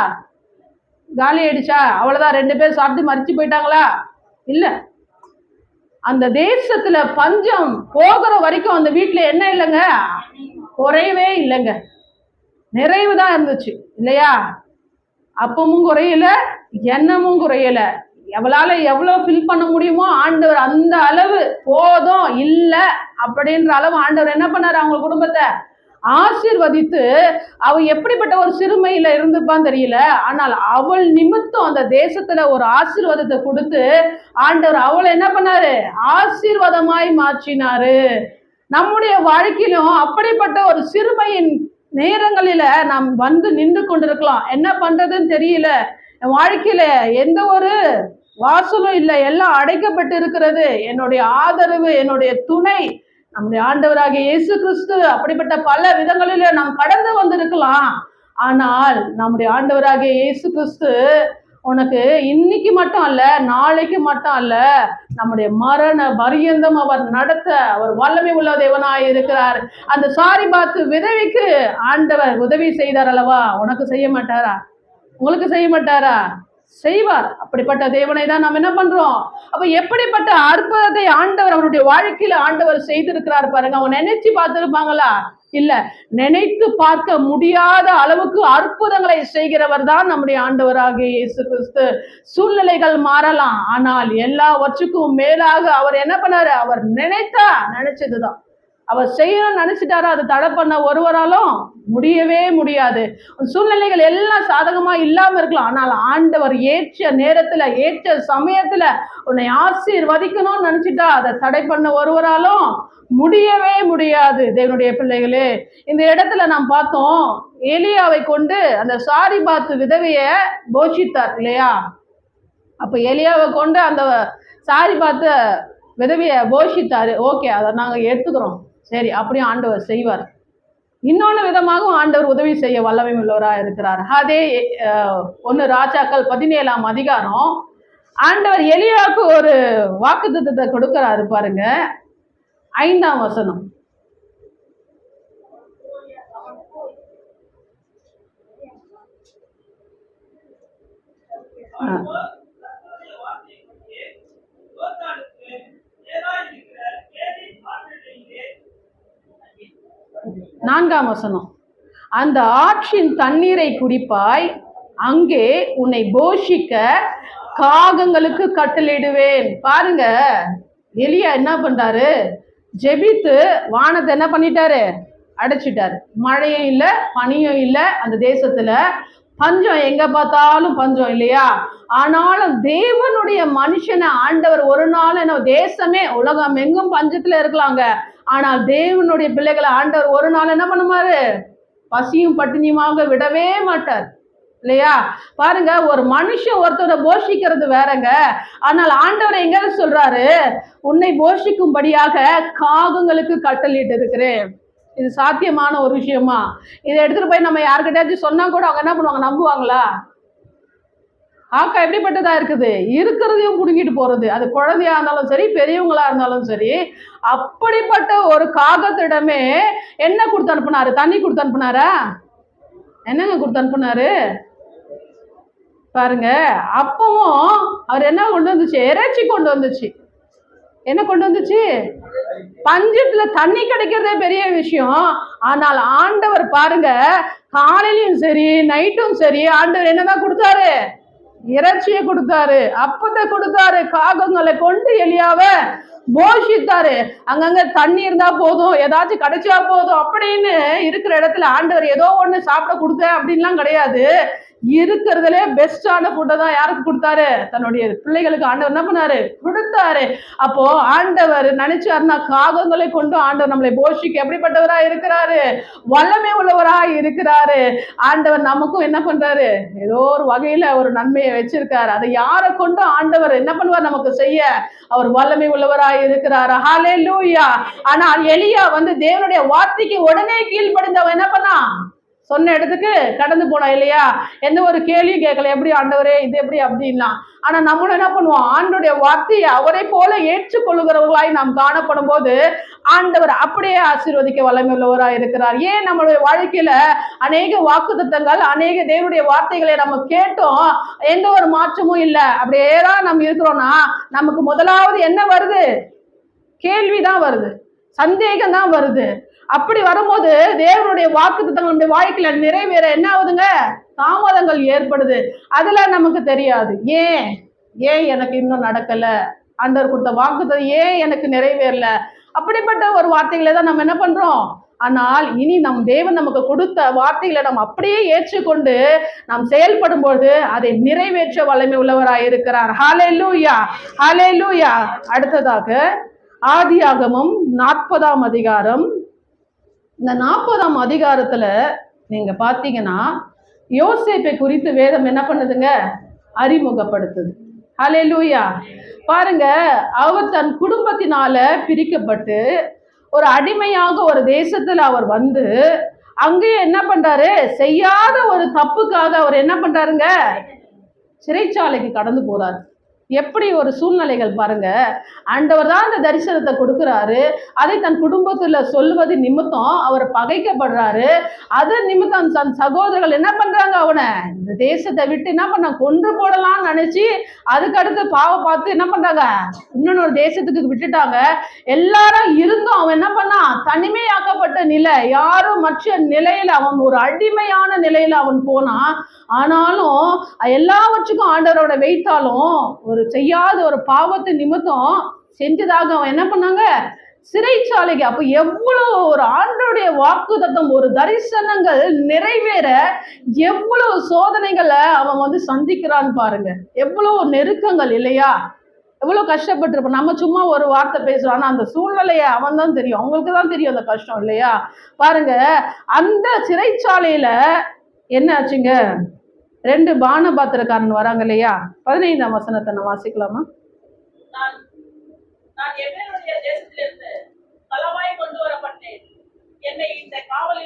காலி ஆயிடுச்சா, அவ்வளவுதான் 2 பேர் சாப்பிட்டு மறிச்சு போயிட்டாங்களா? இல்ல, அந்த தேசத்துல பஞ்சம் போகிற வரைக்கும் அந்த வீட்டுல என்ன இல்லைங்க, குறையவே இல்லைங்க, நிறைவுதான் இருந்துச்சு இல்லையா? அப்பமும் குறையல, எண்ணமும் குறையல. எவ்வளவு ஃபில் பண்ண முடியுமோ ஆண்டவர் அந்த அளவு போதும் இல்லை அப்படின்ற அளவு ஆண்டவர் என்ன பண்ணாரு, அவங்க குடும்பத்தை ஆசீர்வதித்து. அவ எப்படிப்பட்ட ஒரு சிறுமையில இருந்துப்பான்னு தெரியல, ஆனால் அவள் நிமித்தம் அந்த தேசத்துல ஒரு ஆசீர்வாதத்தை கொடுத்து ஆண்டவர் அவளை என்ன பண்ணாரு, ஆசீர்வாதமாய் மாற்றினாரு. நம்முடைய வாழ்க்கையிலும் அப்படிப்பட்ட ஒரு சிறுமையின் நேரங்களில நாம் வந்து நின்று கொண்டிருக்கலாம். என்ன பண்றதுன்னு தெரியல, என் வாழ்க்கையில எந்த ஒரு வாசலும் இல்லை, எல்லாம் அடைக்கப்பட்டு இருக்கிறது. என்னுடைய ஆதரவு, என்னுடைய துணை நம்முடைய ஆண்டவராகிய இயேசு கிறிஸ்து. அப்படிப்பட்ட பல விதங்களில நாம் கடந்து வந்திருக்கலாம். ஆனால் நம்முடைய ஆண்டவராகிய இயேசு கிறிஸ்து உனக்கு இன்னைக்கு மட்டும் அல்ல, நாளைக்கு மட்டும் அல்ல, நம்முடைய மரண பரியந்தம் அவர் நடத்த அவர் வல்லமை உள்ள தேவனாய் இருக்கிறார். அந்த சாரிபாத் விதவிக்கு ஆண்டவர் உதவி செய்தார் அல்லவா? உனக்கு செய்ய மாட்டாரா? உங்களுக்கு செய்ய மாட்டாரா? செய்வார். அப்படிப்பட்ட தேவனை தான் நாம் என்ன பண்றோம். அப்ப எப்படிப்பட்ட அற்புதத்தை ஆண்டவர் அவருடைய வாழ்க்கையில ஆண்டவர் செய்திருக்கிறார் பாருங்க. அவங்க நினைச்சு பார்த்திருப்பாங்களா? இல்ல, நினைத்து பார்க்க முடியாத அளவுக்கு அற்புதங்களை செய்கிறவர் தான் நம்முடைய ஆண்டவராகிய இயேசு கிறிஸ்து. சூழ்நிலைகள் மாறலாம், ஆனால் எல்லாவற்றுக்கும் மேலாக அவர் என்ன பண்ணாரு, அவர் நினைச்சதுதான் அவர் செய்யணும்னு நினைச்சிட்டாரா, அது தடை பண்ண ஒருவராலும் முடியவே முடியாது. சூழ்நிலைகள் எல்லாம் சாதகமா இல்லாம இருக்கலாம், ஆனால் ஆண்டவர் ஏற்ற நேரத்துல ஏற்ற சமயத்துல உன்னை ஆசீர்வதிக்கணும்னு நினைச்சிட்டா அதை தடை பண்ண ஒருவராலும் முடியவே முடியாது. தேவனுடைய பிள்ளைகளே, இந்த இடத்துல நாம் பார்த்தோம், எலியாவை கொண்டு அந்த சாரிபாத் விதவைய போஷித்தார் இல்லையா? அப்ப எலியாவை கொண்டு அந்த சாரிபாத்த விதவைய போஷித்தாரு. ஓகே, அதை நாங்க எடுத்துக்கிறோம், சரி, அப்படியும் ஆண்டவர் செய்வார். இன்னொன்று விதமாகவும் ஆண்டவர் உதவி செய்ய வல்லமை உள்ளவராக இருக்கிறார். அதே 1 ராஜாக்கள் 17ஆம் அதிகாரம் ஆண்டவர் எலியாவுக்கு ஒரு வாக்குத்தத்தத்தை கொடுக்கிறாரு பாருங்க. 5ஆம் வசனம். நான்காம் வசனம். அந்த ஆற்றின் தண்ணீரை குடிப்பாய், அங்கே உன்னை போஷிக்க காகங்களுக்கு கட்டளையிடுவேன். பாருங்க, எலியா என்ன பண்றாரு, ஜெபித்து வானத்தை என்ன பண்ணிட்டாரு, அடைச்சிட்டாரு. மழையும் இல்லை, பனியும் இல்லை, அந்த தேசத்துல பஞ்சம், எங்க பார்த்தாலும் பஞ்சம் இல்லையா? ஆனாலும் தேவனுடைய மனுஷனை ஆண்டவர் ஒரு நாள், என்ன தேசமே உலகம் எங்கும் பஞ்சத்துல இருக்கலாங்க, ஆனால் தேவனுடைய பிள்ளைகளை ஆண்டவர் ஒரு நாள் என்ன பண்ணுவாரு, பசியும் பட்டினியுமாக விடவே மாட்டார் இல்லையா? பாருங்க, ஒரு மனுஷன் ஒருத்தரை போஷிக்கிறது வேறங்க. ஆனால் ஆண்டவர் எங்க சொல்றாரு, உன்னை போஷிக்கும்படியாக காகங்களுக்கு கட்டளையிட்டு இருக்கிறேன். இது சாத்தியமான ஒரு விஷயமா? இதை எடுத்துட்டு போய் நம்ம யாருக்கிட்டாச்சும் சொன்னா கூட அவங்க என்ன பண்ணுவாங்க, நம்புவாங்களா? ஆக்கா எப்படிப்பட்டதா இருக்குது, இருக்கிறதையும் புடுங்கிட்டு போறது. அது குழந்தையா இருந்தாலும் சரி, பெரியவங்களா இருந்தாலும் சரி. அப்படிப்பட்ட ஒரு காகத்திடமே என்ன கொடுத்து அனுப்புனாரு? தண்ணி கொடுத்து அனுப்புனாரா? என்னங்க கொடுத்து அனுப்புனாரு பாருங்க. அப்பவும் அவர் என்ன கொண்டு வந்துச்சு? இறைச்சி கொண்டு வந்துச்சு. என்ன கொண்டு வந்துச்சு? பஞ்சத்துல தண்ணி கிடைக்கிறதே பெரிய விஷயம். ஆனால் ஆண்டவர் பாருங்க, காலையிலும் சரி நைட்டும் சரி, ஆண்டவர் என்னதான் கொடுத்தாரு? இறைச்சியை கொடுத்தாரு, அப்பத்தை கொடுத்தாரு, காகங்களை கொண்டு எலியாவை போஷித்தாரு. அங்கங்க தண்ணி இருந்தா போதும், ஏதாச்சும் கிடைச்சா போதும் அப்படின்னு இருக்கிற இடத்துல ஆண்டவர் ஏதோ ஒண்ணு சாப்பிட கொடுத்தேன் அப்படின்லாம் கிடையாது. இருக்கிறதுலே பெஸ்டான ஃபுட்டை தான் யாருக்கு கொடுத்தாரு? தன்னுடைய பிள்ளைகளுக்கு ஆண்டவர் என்ன பண்ணாரு? கொடுத்தாரு. அப்போ ஆண்டவர் நினைச்சாருன்னா காகங்களை கொண்டு ஆண்டவர் நம்மளை போஷிக்க எப்படிப்பட்டவரா இருக்கிறாரு? வல்லமை உள்ளவரா இருக்கிறாரு. ஆண்டவர் நமக்கும் என்ன பண்றாரு? ஏதோ ஒரு வகையில ஒரு நன்மையை வச்சிருக்காரு. அதை யாரை கொண்டு ஆண்டவர் என்ன பண்ணுவார் நமக்கு செய்ய? அவர் வல்லமை உள்ளவரா இருக்கிறாரு. ஹல்லேலூயா. ஆனால் எலியா தேவனுடைய வார்த்தைக்கு உடனே கீழ்ப்படிந்தவன் என்ன பண்ணா? சொன்ன இடத்துக்கு கடந்து போனா இல்லையா? எந்த ஒரு கேள்வியும் கேட்கல, எப்படி ஆண்டவரே இது எப்படி அப்படின்லாம். ஆனா நம்மளும் என்ன பண்ணுவோம்? ஆண்டவருடைய வார்த்தையை அவரை போல ஏற்றுக்கொள்ளுகிறவர்களாய் நாம் காணப்படும் போது ஆண்டவர் அப்படியே ஆசீர்வதிக்க வல்லமை உள்ளவராய் இருக்கிறார். ஏன் நம்மளுடைய வாழ்க்கையில அநேக வாக்குத்தத்தங்கள், அநேக தேவனுடைய வார்த்தைகளை நம்ம கேட்டோம், எந்த ஒரு மாற்றமும் இல்லை, அப்படியே தான் நம்ம இருக்கிறோம்னா நமக்கு முதலாவது என்ன வருது? கேள்விதான் வருது, சந்தேகம் தான் வருது. அப்படி வரும்போது தேவனுடைய வாக்குத்தத்தங்கள் நம்முடைய வாழ்க்கையில நிறைவேற என்ன ஆகுதுங்க? தாமதங்கள் ஏற்படுது. அதுல நமக்கு தெரியாது, ஏன் எனக்கு இன்னும் நடக்கல, ஆண்டவர் கொடுத்த வாக்குத்தத்தம் ஏன் எனக்கு நிறைவேறல, அப்படிப்பட்ட ஒரு வார்த்தைகளை தான் நம்ம என்ன பண்றோம். ஆனால் இனி நம் தேவன் நமக்கு கொடுத்த வார்த்தைகளை நாம் அப்படியே ஏற்றுக்கொண்டு நாம் செயல்படும் போது அதை நிறைவேற்ற வல்லமை உள்ளவராய் இருக்கிறார். ஹல்லேலூயா, ஹல்லேலூயா. அடுத்ததாக ஆதியாகமம் 40ஆம் அதிகாரம். இந்த 40ஆம் அதிகாரத்துல நீங்க பாத்தீங்கன்னா யோசேப்பை குறித்து வேதம் என்ன பண்ணுதுங்க? அறிமுகப்படுத்துது. ஹல்லேலூயா. பாருங்க, அவர் தன் குடும்பத்தினால பிரிக்கப்பட்டு ஒரு அடிமையாக ஒரு தேசத்துல அவர் அங்கேயே என்ன பண்றாரு? செய்யாத ஒரு தப்புக்காக அவர் என்ன பண்றாருங்க? சிறைச்சாலைக்கு கடந்து போறாரு. எப்படி ஒரு சூழ்நிலைகள் பாருங்க. ஆண்டவர் தான் அந்த தரிசனத்தை கொடுக்கிறாரு. அதை தன் குடும்பத்துல சொல்லுவது நிமித்தம் அவர் பகைக்கப்படுறாரு. அது நிமித்தம் தன் சகோதரர்கள் என்ன பண்றாங்க? அவனை இந்த தேசத்தை விட்டு என்ன பண்ண கொன்று போடலாம்னு நினைச்சு அதுக்கு அடுத்து பாவம் பார்த்து என்ன பண்றாங்க? இன்னொரு தேசத்துக்கு விட்டுட்டாங்க. எல்லாரும் இருந்தும் அவன் என்ன பண்ணான்? தனிமையாக்கப்பட்ட நிலை, யாரும் மற்ற நிலையில அவன் ஒரு அடிமையான நிலையில அவன் போனான். ஆனாலும் எல்லாவற்றுக்கும் ஆண்டவரோட வைத்தாலும் ஒரு செய்யாத ஒரு பாவத்து நிமித்தம் செஞ்சதாக அவன் என்ன பண்ணாங்க? சிறைச்சாலைக்கு. அப்ப எவ்வளவு ஒரு ஆண்டவருடைய வாக்குத்தத்தம், ஒரு தரிசனங்கள் நிறைவேற எவ்வளவு சோதனைகளை அவன் சந்திக்கிறான்னு பாருங்க. எவ்வளவு நெருக்கங்கள் இல்லையா? எவ்வளவு கஷ்டப்பட்டிருப்பான். நம்ம சும்மா ஒரு வார்த்தை பேசுறோம், ஆனா அந்த சூழ்நிலையை அவன் தான் தெரியும், அவங்களுக்கு தான் தெரியும் அந்த கஷ்டம் இல்லையா? பாருங்க, அந்த சிறைச்சாலையில என்ன ஆச்சுங்க? 2 பானபாத்திரக்காரன் வராங்க இல்லையா? 15ஆம் வசனத்தை நான் வாசிக்கலாமா? நான் எபிரேயருடைய தேசத்திலிருந்து களவாய் கொண்டு வரப்பட்டேன். என்னை இந்த காவல்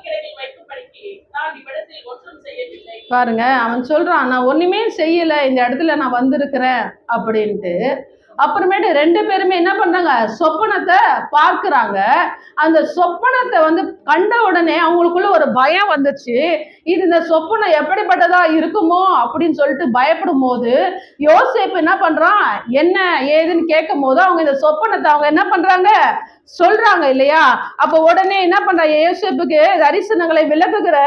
கிடங்கில் வைக்கும்படிக்கு நான் இவ்விடத்தில் ஒன்றும் செய்யவில்லை. பாருங்க, அவன் சொல்றான், நான் ஒண்ணுமே செய்யல, இந்த இடத்துல நான் வந்திருக்கிறேன் அப்படின்ட்டு. அப்புறமேட்டு 2 பேருமே என்ன பண்றாங்க? சொப்பனத்தை பார்க்கிறாங்க. அந்த சொப்பனத்தை கண்ட உடனே அவங்களுக்குள்ள ஒரு பயம் வந்துச்சு. இது இந்த சொப்பனம் எப்படிப்பட்டதா இருக்குமோ அப்படின்னு சொல்லிட்டு பயப்படும் போது யோசேப்பு என்ன பண்றான்? என்ன ஏதுன்னு கேட்கும் போது அவங்க இந்த சொப்பனத்தை அவங்க என்ன பண்றாங்க? சொல்றாங்க இல்லையா? அப்ப உடனே என்ன பண்றாங்க? யோசேப்புக்கு தரிசனங்களை விளக்குகிற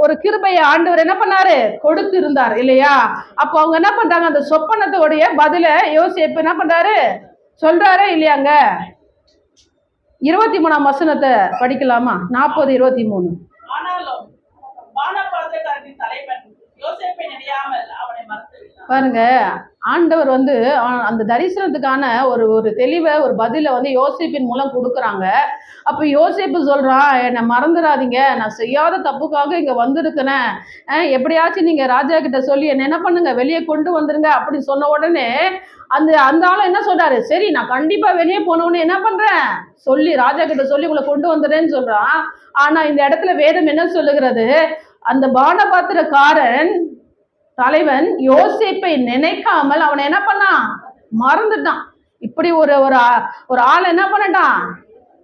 ஒரு கிருபையை ஆண்டவர் என்ன பண்ணாரு? கொடுத்து இருந்தார் இல்லையா? அப்ப அவங்க என்ன பண்றாங்க? அந்த சொப்பனத்தோடைய பதில யோசேப்பு என்ன பண்றாரு? சொல்றாரு இல்லையாங்க? 23ஆம் வசனத்தை படிக்கலாமா? 40:23. ஆனாலும் பானபாத்திரக்காரரின் தலைவன் யோசேப்பை நினையாமல் அவனை மறந்துவிட்டான். பாருங்க, ஆண்டவர் வந்து அந்த தரிசனத்துக்கான ஒரு ஒரு தெளிவை ஒரு பதிலை வந்து யோசேப்பின் மூலம் கொடுக்குறாங்க. அப்போ யோசேப்பு சொல்றான், என்னை மறந்துடாதீங்க, நான் செய்யாத தப்புக்காக இங்க வந்திருக்கிறேன், எப்படியாச்சும் நீங்க ராஜா கிட்ட சொல்லி என்ன பண்ணுங்க, வெளியே கொண்டு வந்துருங்க அப்படின்னு சொன்ன உடனே அந்த அந்த ஆளும் என்ன சொல்றாரு, சரி நான் கண்டிப்பா வெளியே போனோன்னு என்ன பண்றேன் சொல்லி ராஜா கிட்ட சொல்லி உங்களை கொண்டு வந்துடுறேன்னு சொல்றான். ஆனா இந்த இடத்துல வேதம் என்ன சொல்லுகிறது, அந்த பானபாத்திரக்காரன் தலைவன் யோசேப்பை நினைக்காமல் அவனை என்ன பண்ணான், மறந்துட்டான். இப்படி ஒரு ஒரு ஆள் என்ன பண்ணிட்டான்,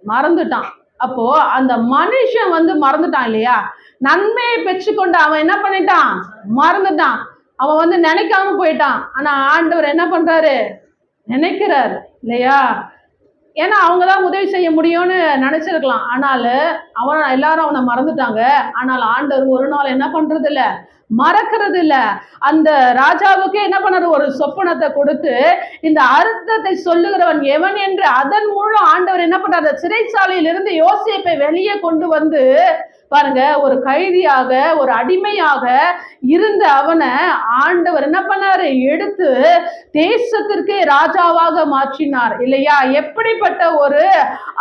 மறந்துட்டான். அப்போ அந்த மனுஷன் வந்து மறந்துட்டான் இல்லையா, நன்மையை பெற்றுக்கொண்டு அவன் என்ன பண்ணிட்டான், மறந்துட்டான். அவன் வந்து நினைக்காம போயிட்டான். ஆனா ஆண்டவர் என்ன பண்றாரு, நினைக்கிறாரு இல்லையா. ஏன்னா அவங்கதான் உதவி செய்ய முடியும்னு நினைச்சிருக்கலாம். ஆனாலும் எல்லாரும் அவனை மறந்துட்டாங்க. ஆனால் ஆண்டவர் ஒரு நாள் என்ன பண்றது இல்ல, மறக்கிறது இல்ல. அந்த ராஜாவுக்கு என்ன பண்ணாரு, ஒரு சொப்பனத்தை கொடுத்து இந்த அர்த்தத்தை சொல்லுகிறவன் எவன் என்று அதன் மூலம் ஆண்டவர் என்ன பண்றாரு, சிறைச்சாலையிலிருந்து யோசேப்பை வெளியே கொண்டு வந்து பாருங்க, ஒரு கைதியாக ஒரு அடிமையாக இருந்த அவனை ஆண்டவர் என்ன பண்ணாரு, எடுத்து தேசத்திற்கே ராஜாவாக மாற்றினார் இல்லையா. எப்படிப்பட்ட ஒரு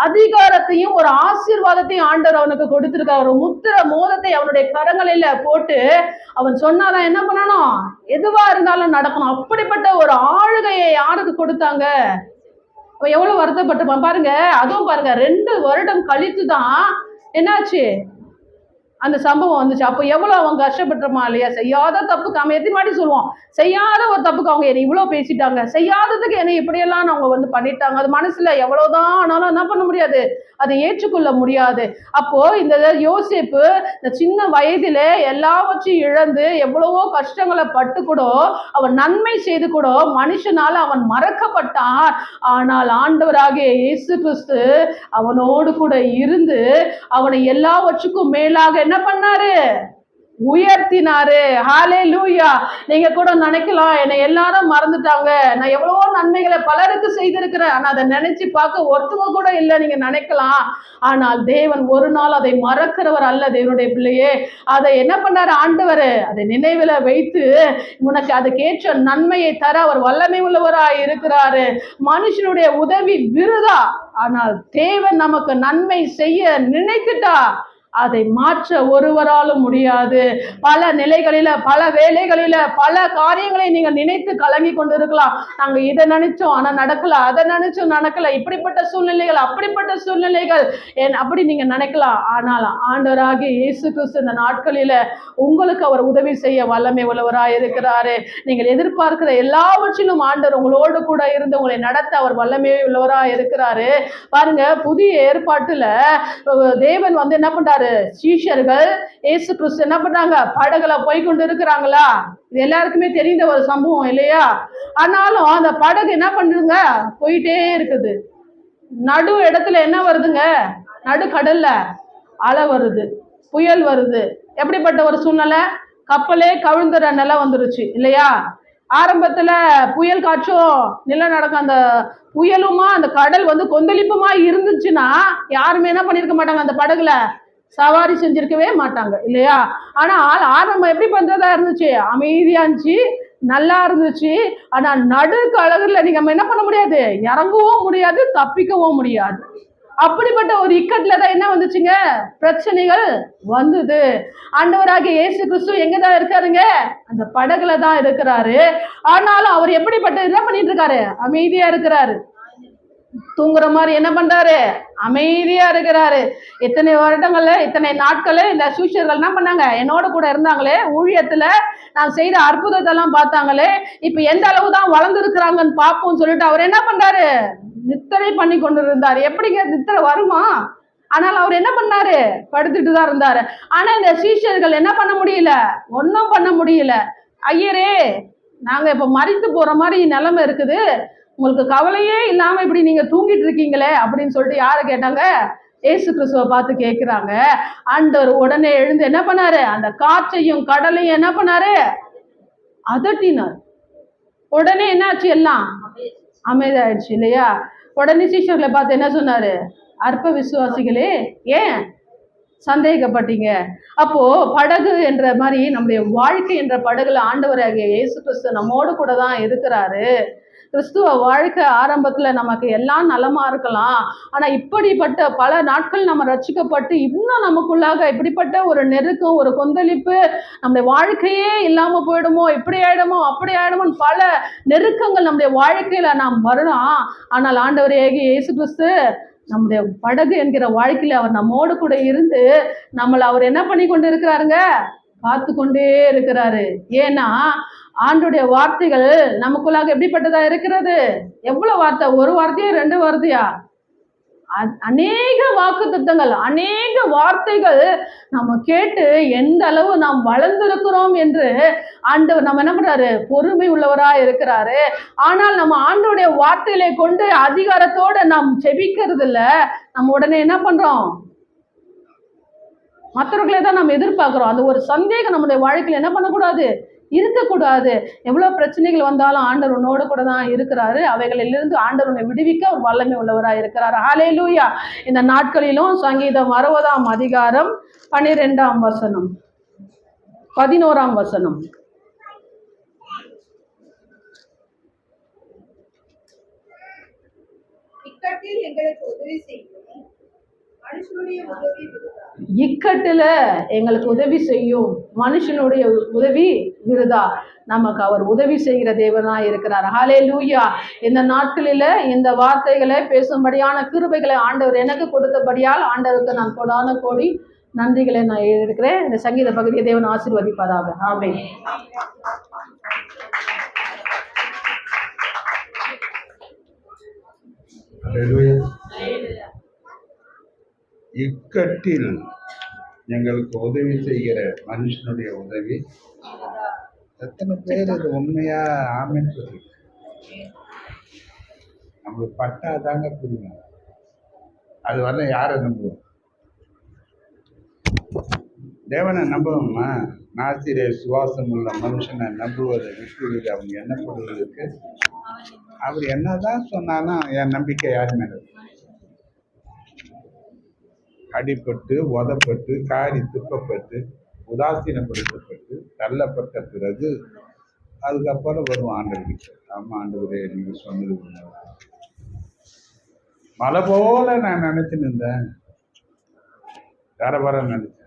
அதிகாரத்தையும் ஒரு ஆசீர்வாதத்தையும் ஆண்டவர் அவனுக்கு கொடுத்திருக்கார். ஒரு முத்திர மோதத்தை அவனுடைய கரங்களில போட்டு அவன் சொன்னாதான் என்ன பண்ணணும், எதுவா இருந்தாலும் நடக்கணும். அப்படிப்பட்ட ஒரு ஆளுகையை யாருக்கு கொடுத்தாங்க, அவன் எவ்வளவு வருத்தப்பட்டிருப்பான் பாருங்க. அதுவும் பாருங்க 2 வருடம் கழித்து தான் என்னாச்சு அந்த சம்பவம் வந்துச்சு. அப்போ எவ்வளவு அவங்க கஷ்டப்பட்டிருப்பான் இல்லையா. செய்யாத தப்புக்கு அவன் எத்தனை வாட்டி சொல்லுவான், செய்யாத ஒரு தப்புக்கு அவங்க என்னை இவ்வளவு பேசிட்டாங்க, செய்யாததுக்கு என்னை இப்படியெல்லாம் அவங்க வந்து பண்ணிட்டாங்க. அது மனசுல எவ்வளவுதான் ஆனாலும் என்ன பண்ண முடியாது, அதை ஏற்றுக்கொள்ள முடியாது. அப்போ இந்த யோசேப்பு இந்த சின்ன வயதில எல்லாவற்றையும் இழந்து எவ்வளவோ கஷ்டங்களை பட்டு கூட அவன் நன்மை செய்து கூட மனுஷனால அவன் மறக்கப்பட்டான். ஆனால் ஆண்டவராகிய இயேசு கிறிஸ்து அவனோடு கூட இருந்து அவனை எல்லாவற்றுக்கும் மேலாக என்ன பண்ணாரு, உயர்த்தினாரு. ஹல்லேலூயா. நீங்க கூட நினைக்கலாம், என்னை எல்லாரும் மறந்துட்டாங்க, நான் எவ்வளவோ நன்மைகளை பலருக்கு செய்திருக்கிறேன், ஆனா அதை நினைச்சு பார்க்க ஒருத்தவங்க கூட இல்லை நீங்க நினைக்கலாம். ஆனால் தேவன் ஒரு நாள் அதை மறக்கிறவர் அல்ல. தேவனுடைய பிள்ளையே, அதை என்ன பண்ணாரு ஆண்டவர், அதை நினைவுல வைத்து உனக்கு அதுக்கேற்ற நன்மையை தர அவர் வல்லமை உள்ளவராய் இருக்கிறாரு. மனுஷனுடைய உதவி விருதா, ஆனால் தேவன் நமக்கு நன்மை செய்ய நினைத்துட்டா அதை மாற்ற ஒருவராலும் முடியாது. பல நிலைகளில, பல வேலைகளில, பல காரியங்களை நீங்க நினைத்து கலங்கி கொண்டிருக்கலாம். நாங்க இதை நினைச்சோம் ஆனா நடக்கல, அதை நினைச்சோம் நடக்கல, இப்படிப்பட்ட சூழ்நிலைகள், அப்படிப்பட்ட சூழ்நிலைகள் அப்படி நீங்க நினைக்கலாம். ஆனால் ஆண்டவராகிய இயேசு கிறிஸ்து இந்த நாட்களில உங்களுக்கு அவர் உதவி செய்ய வல்லமை உள்ளவராய் இருக்கிறாரு. நீங்கள் எதிர்பார்க்கிற எல்லாவற்றிலும் ஆண்டவர் உங்களோடு கூட இருந்து உங்களை நடத்த அவர் வல்லமை உள்ளவராய் இருக்கிறாரு. பாருங்க, புதிய ஏற்பாட்டுல தேவன் வந்து என்ன பண்றாரு, சீஷர்கள் இயேசு கிறிஸ்து என்ன பண்றாங்க, படகுல போய் கொண்டு இருக்கிறாங்களா, இது எல்லாருக்குமே தெரிந்த ஒரு சம்பவம் இல்லையா. ஆனாலும் அந்த படகு என்ன பண்ணுங்க, போயிட்டே இருக்குது. நடு இடத்துல என்ன வருதுங்க, நடு கடல்ல அலை வருது, புயல் வருது. எப்படிப்பட்ட ஒரு சூழ்நிலை, கப்பலே கவிழ்ந்துற நிலை வந்துருச்சு இல்லையா. ஆரம்பத்துல புயல் காற்றும் நிலநடுக்கம், அந்த புயலுமா அந்த கடல் வந்து கொந்தளிப்புமா இருந்துச்சுன்னா யாருமே என்ன பண்ணிருக்க மாட்டாங்க, அந்த படகுல சவாரி செஞ்சிருக்கவே மாட்டாங்க இல்லையா. ஆனால் ஆரம்பம் எப்படி பண்றதா இருந்துச்சு, அமைதியா இருந்துச்சு, நல்லா இருந்துச்சு. ஆனா நடுக்கு அழகுல நீங்க என்ன பண்ண முடியாது, இறங்கவும் முடியாது, தப்பிக்கவும் முடியாது. அப்படிப்பட்ட ஒரு இக்கட்ல தான் என்ன வந்துச்சுங்க, பிரச்சனைகள் வந்தது. ஆண்டவராகிய இயேசு கிறிஸ்து எங்கதான் இருக்காருங்க, அந்த படகுல தான் இருக்கிறாரு. ஆனாலும் அவர் எப்படிப்பட்ட என்ன பண்ணிட்டு இருக்காரு, அமைதியா இருக்கிறாரு. தூங்குற மாதிரி என்ன பண்றாரு, அமைதியா இருக்கிறாரு. இத்தனை வருடங்கள்ல, இத்தனை நாட்கள் இந்த சீஷர்கள் என்ன பண்ணாங்க, என்னோட கூட இருந்தாங்களே, ஊழியத்துல நான் செய்த அற்புதத்தை எல்லாம் பார்த்தாங்களே, இப்ப எந்த அளவு தான் வளர்ந்து இருக்கிறாங்கன்னு பார்ப்போம்னு சொல்லிட்டு அவர் என்ன பண்றாரு, நித்திரை பண்ணி கொண்டு இருந்தாரு. எப்படிங்க நித்திரை வருமா, ஆனால் அவர் என்ன பண்ணாரு, படுத்துட்டு தான் இருந்தாரு. ஆனா இந்த சீஷர்கள் என்ன பண்ண முடியல, ஒன்னும் பண்ண முடியல. ஐயரே, நாங்க இப்ப மறித்து போற மாதிரி நிலைமை இருக்குது, உங்களுக்கு கவலையே இல்லாம இப்படி நீங்க தூங்கிட்டு இருக்கீங்களே அப்படின்னு சொல்லிட்டு யாரை கேட்டாங்க, இயேசு கிறிஸ்துவை பார்த்து கேட்கிறாங்க. ஆண்டவர் உடனே எழுந்து என்ன பண்ணாரு, அந்த காற்றையும் கடலையும் என்ன பண்ணாரு, அதட்டினார். உடனே என்னாச்சு, எல்லாம் அமைதியாயிடுச்சு இல்லையா. உடனே சீஷர்களை பார்த்து என்ன சொன்னாரு, அற்ப விசுவாசிகளே, ஏன் சந்தேகப்பட்டீங்க? அப்போ படகு என்ற மாதிரி நம்முடைய வாழ்க்கை என்ற படகுல ஆண்டவராகிய இயேசு கிறிஸ்து நம்மோடு கூட தான் இருக்கிறாரு. கிறிஸ்துவ வாழ்க்கை ஆரம்பத்துல நமக்கு எல்லாம் நலமா இருக்கலாம். ஆனா இப்படிப்பட்ட பல நாட்கள் நம்ம ரட்சிக்கப்பட்டு இன்னும் நமக்குள்ளாக இப்படிப்பட்ட ஒரு நெருக்கம், ஒரு கொந்தளிப்பு, நம்முடைய வாழ்க்கையே இல்லாம போயிடுமோ, இப்படி ஆயிடுமோ, அப்படி ஆயிடுமோன்னு பல நெருக்கங்கள் நம்முடைய வாழ்க்கையில நாம் வரலாம். ஆனால் ஆண்டவராகிய இயேசு கிறிஸ்து நம்முடைய படகு என்கிற வாழ்க்கையில அவர் நம்மோடு கூட இருந்து நம்மளை அவர் என்ன பண்ணி கொண்டு இருக்கிறாருங்க, காத்து கொண்டே இருக்கிறாரு. ஏன்னா ஆண்டுடைய வார்த்தைகள் நமக்குள்ளாக எப்படிப்பட்டதா இருக்கிறது? எவ்வளவு வார்த்தை? ஒரு வார்த்தையா, 2 வார்த்தையா? அநேக வாக்கு திட்டங்கள், அநேக வார்த்தைகள் நம்ம கேட்டு எந்த அளவு நாம் வளர்ந்திருக்கிறோம் என்று ஆண்டவர் நம்ம என்ன பண்றாரு, பொறுமை உள்ளவரா இருக்கிறாரு. ஆனால் நம்ம ஆண்டோடைய வார்த்தையிலே கொண்டு அதிகாரத்தோட நாம் செபிக்கிறது இல்ல. நம்ம உடனே என்ன பண்றோம், மற்றவர்களே தான் நம்ம எதிர்பார்க்கிறோம். அது ஒரு சந்தேகம் நம்முடைய வாழ்க்கையில என்ன பண்ணக்கூடாது, இருக்கக்கூடாது. எவ்வளவு பிரச்சனைகள் வந்தாலும் ஆண்டவர் உன்னோடு கூட தான் இருக்கிறாரு. அவைகளிலிருந்து ஆண்டவர் உன்னை விடுவிக்க ஒரு வல்லமை உள்ளவராக இருக்கிறார். ஹல்லேலூயா. இந்த நாட்களிலும் சங்கீதம் 60ஆம் அதிகாரம் 12ஆம் வசனம் 11ஆம் வசனம். இக்கட்டில் எங்களுக்கு உதவி செய்யும் மனுஷனுடைய உதவி விருதா. இக்கட்டுல எங்களுக்கு உதவி செய்யும் மனுஷனுடைய உதவி விருதா. நமக்கு அவர் உதவி செய்கிற தேவனா இருக்கிறார். ஹல்லேலூயா. இந்த நாட்களில இந்த வார்த்தைகளை பேசும்படியான கிருபைகளை ஆண்டவர் எனக்கு கொடுத்தபடியால் ஆண்டவருக்கு நான் கொடான கோடி நன்றிகளை நான் இருக்கிறேன். இந்த சங்கீத பகுதியை தேவன் ஆசீர்வதிப்பாராக. ஆமென். இக்கட்டில் எங்களுக்கு உதவி செய்கிற மனுஷனுடைய உதவி. எத்தனை பேர் இது உண்மையா ஆமென் சொல்லி? நம்மளுக்கு பட்டாதாங்க புரியும். அது வரல யாரை நம்புவோம்? தேவனை நம்புவோமா? நாசிரே சுவாசம் உள்ள மனுஷனை நம்புவதை விட்டு அவங்க எண்ணப்படுவதற்கு அவர் என்னதான் சொன்னாலும் என் நம்பிக்கை யார் மேல? அடிப்பட்டு, உதப்பட்டு, காரி துப்பப்பட்டு, உதாசீனப்படுத்தப்பட்டு, தள்ளப்பட்ட பிறகு அதுக்கப்புறம் வரும் ஆண்டவர்கிட்ட. ஆமா ஆண்டவரே, நீங்க சொன்னது மலை போல நான் நினைச்சுன்னு இருந்தேன், தரவர நினைச்சேன்.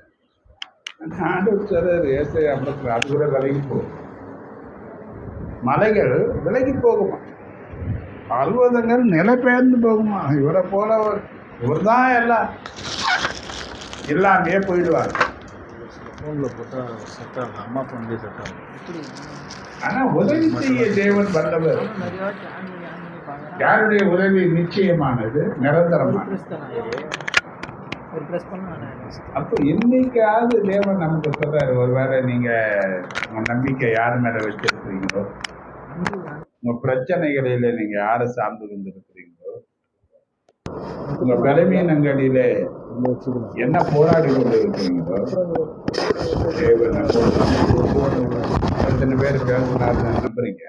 ஆண்டவர் சொல்றாரு ஏசாயா 50 அது கூட விலகி போகும். மலைகள் விலகி போகுமா, பர்வதங்கள் நிலை பெயர்ந்து போகுமா. இவரை போல இவர் தான் எல்லாம் எல்லாமே போயிடுவார். ஆனா உதவி செய்ய தேவன் வல்லவர். யாருடைய உதவி நிச்சயமானது, நிரந்தரமானது. அப்போ இன்னைக்காவது தேவன் நமக்கு சொல்றாரு, ஒருவேளை நீங்க உங்க நம்பிக்கை யார் மேல வச்சிருக்கிறீங்களோ, உங்க பிரச்சனைகளில நீங்க யாரை சார்ந்து கொண்டிருக்கிறீங்களோ, உங்க பலவீனங்களில என்ன போராடி கொண்டு இருக்கிறீங்களோ, தேவன் எத்தனை பேர் பேசுறாருன்னு நம்புறீங்க?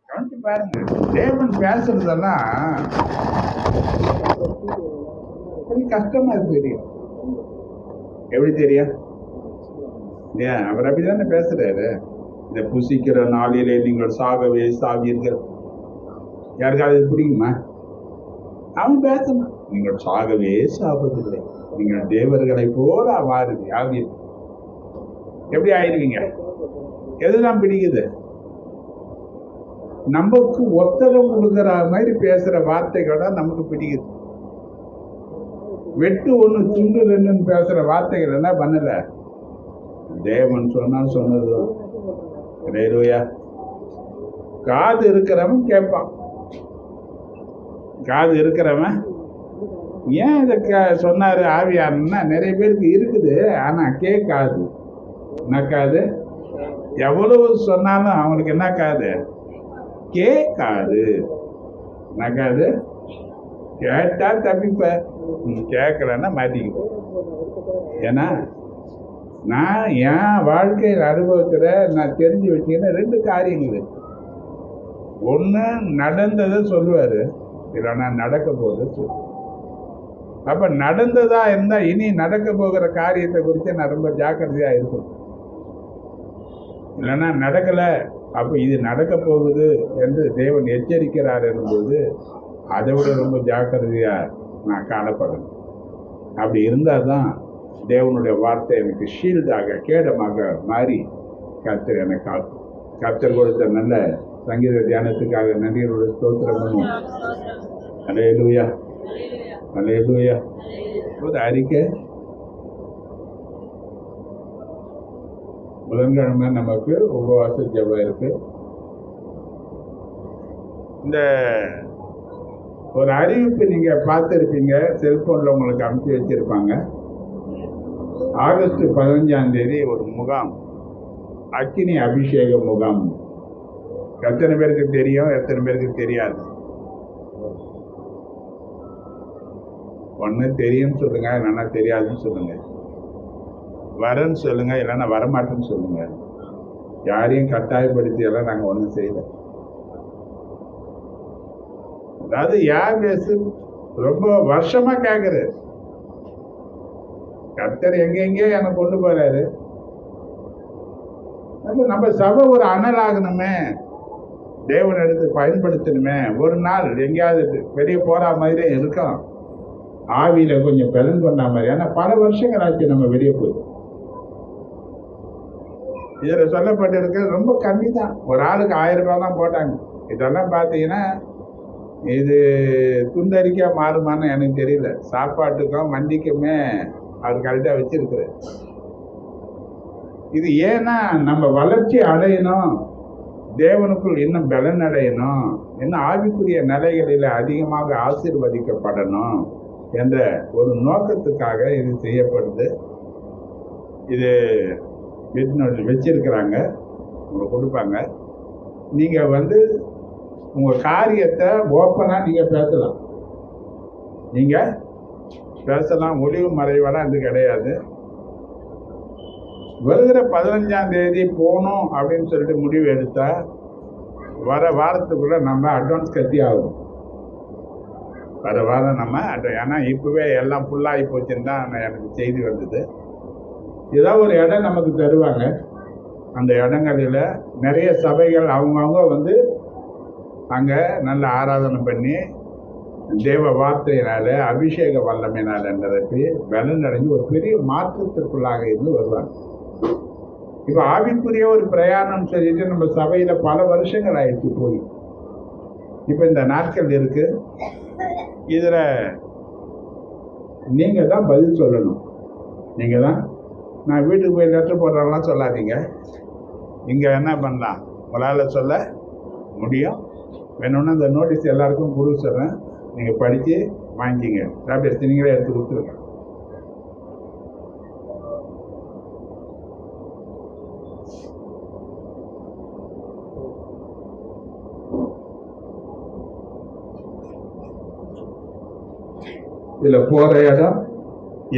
கவனிச்சு பாருங்க. தேவன் பேசுறதெல்லாம் கஷ்டமா தெரியும். எப்படி தெரியும்? ஏன் அவர் அப்படிதானே பேசுறாரு. இந்த புசிக்கிற நாளிலே நீங்கள் சாகவே சாவீர்கள். யாருக்காவது பிடிக்குமா? அவன் பேசணும். நீங்கள் சாகவே சாவதில்லை, நீங்கள் தேவர்களை போல ஆவீர்கள். எப்படி ஆயிடுவீங்க? எதுதான் பிடிக்குது? நமக்கு ஒத்தடம் கொடுக்குற மாதிரி பேசுற வார்த்தைகள் தான் நமக்கு பிடிக்குது. வெட்டு ஒண்ணு துண்டு ரெண்டுன்னு பேசுற வார்த்தைகள் என்ன பண்ணல. தேவன் சொன்னான்னு சொன்னதுதான். ஹல்லேலூயா. காது இருக்கிறவன் கேட்பான். காது இருக்கிறவன் ஏன் இதை சொன்னாரு ஆவியாருன்னா, நிறைய பேருக்கு இருக்குது, ஆனா கேட்காது. என்னக்காது? எவ்வளவு சொன்னாலும் அவங்களுக்கு என்ன காது? கேட்காது. என்னக்காது? கேட்டா தப்பிப்ப, கேட்கலன்னா மாட்டிக்கிட்ட. ஏன்னா நான் என் வாழ்க்கையில் அனுபவத்துல நான் தெரிஞ்சு வச்சீங்கன்னா 2 காரியங்கள். ஒண்ணு நடந்ததை சொல்லுவாரு, இல்லைன்னா நடக்க போது சொல்லுவார். அப்ப நடந்ததா இருந்தா இனி நடக்க போகிற காரியத்தை குறித்து நான் ரொம்ப ஜாக்கிரதையா இருக்கணும். இல்லைன்னா நடக்கல, அப்ப இது நடக்க போகுது என்று தேவன் எச்சரிக்கிறார் என்பது அதை விட ரொம்ப ஜாக்கிரதையா நான் காணப்படணும். அப்படி இருந்தாதான் தேவனுடைய வார்த்தை எனக்கு ஷீல்டாக கேடமாக மாறி கர்த்தர் எனக்கு காக்கும். கர்த்தர் கொடுத்த நல்ல சங்கீத தியானத்துக்காக நன்றியோட ஸ்தோத்திரம் பண்ணுவோம். அல்லேலூயா, அல்லேலூயா. ஒரு அறிக்கை, புதன்கிழமை நமக்கு உபவாச ஜெபம் இருக்கு. இந்த ஒரு அறிவிப்பு நீங்க பார்த்துருப்பீங்க, செல்போன்ல உங்களுக்கு அனுப்பி வச்சிருப்பாங்க. ஆகஸ்ட் 15ஆம் தேதி ஒரு முகாம், அக்கினி அபிஷேக முகாம். எத்தனை பேருக்கு தெரியும், எத்தனை பேருக்கு தெரியாது? ஒன்று தெரியும்னு சொல்லுங்க, இல்லைன்னா தெரியாதுன்னு சொல்லுங்க. வரேன்னு சொல்லுங்க, இல்லைன்னா வரமாட்டேன்னு சொல்லுங்க. யாரையும் கட்டாயப்படுத்தி எல்லாம் நாங்கள் ஒன்றும் செய்யல. அதாவது யார் பேசு ரொம்ப வருஷமா கேட்குறாரு. கர்த்தர் எங்கெங்கேயோ எனக்கு கொண்டு போறாரு. நம்ம சபை ஒரு அனல் ஆகணுமே, தேவன் எடுத்து பயன்படுத்தணுமே. ஒரு நாள் எங்கேயாவது பெரிய போறா மாதிரி இருக்கும், ஆவியில கொஞ்சம் பலன் பண்ண மாதிரி. ஏன்னா பல வருஷங்கள் ஆச்சு நம்ம வெளியே போய். இதுல சொல்லப்பட்டிருக்கு ரொம்ப கம்மி தான், ஒரு ஆளுக்கு 1000 ரூபாய் தான் போட்டாங்க. இதெல்லாம் பார்த்தீங்கன்னா இது துண்டறிக்கா மாறுமான்னு எனக்கு தெரியல. சாப்பாட்டுக்கும் வண்டிக்குமே அவர் கரெக்டாக வச்சிருக்கிறார். இது ஏன்னா நம்ம வளர்ச்சி அடையணும், தேவனுக்குள் இன்னும் பலன் அடையணும், இன்னும் ஆவிக்குரிய நிலைகளில் அதிகமாக ஆசீர்வதிக்கப்படணும் என்ற ஒரு நோக்கத்துக்காக இது செய்யப்படுது. இது வச்சிருக்கிறாங்க, உங்களுக்கு கொடுப்பாங்க. நீங்கள் உங்கள் காரியத்தை ஓப்பனாக நீங்கள் பேசலாம். நீங்கள் பேசலாம், ஒளிவு மறைவெல்லாம் இது கிடையாது. வருகிற 15ஆம் தேதி போகணும் அப்படின்னு சொல்லிட்டு முடிவு எடுத்தா வர வாரத்துக்குள்ள நம்ம அட்வான்ஸ் கட்டி ஆகும். வர வாரம் நம்ம ஏன்னா இப்பவே எல்லாம் ஃபுல்லாகி போச்சுன்னு தான் எனக்கு செய்தி வந்தது. ஏதாவது ஒரு இடம் நமக்கு தருவாங்க. அந்த இடங்களில் நிறைய சபைகள் அவங்கவுங்க அங்கே நல்ல ஆராதனை பண்ணி தேவ வார்த்தையினால அபிஷேக வல்லமையினால நிரப்பி பலன் அடைஞ்சு ஒரு பெரிய மாற்றத்திற்குள்ளாக இருந்து வருவாங்க. இப்போ ஆவிக்குரிய ஒரு பிரயாணம் சொல்லிட்டு நம்ம சபையில பல வருஷங்கள் ஆயிடுச்சு போய். இப்போ இந்த நாட்கள் இருக்கு, இதுல நீங்க தான் பதில் சொல்லணும். நீங்க தான், நான் வீட்டுக்கு போய் லெட்டர் போடுறேன்லாம் சொல்லாதீங்க. இங்க என்ன பண்ணலாம், உங்களால் சொல்ல முடியும். வேணும்னா இந்த நோட்டீஸ் எல்லாருக்கும் கொடுக்க சொல்றேன், நீங்க படிச்சு வாங்கிக்கிங்க. டேப்லெட்ஸ் நீங்களே எடுத்து கொடுத்துருங்க. இதில் போகிற இடம்,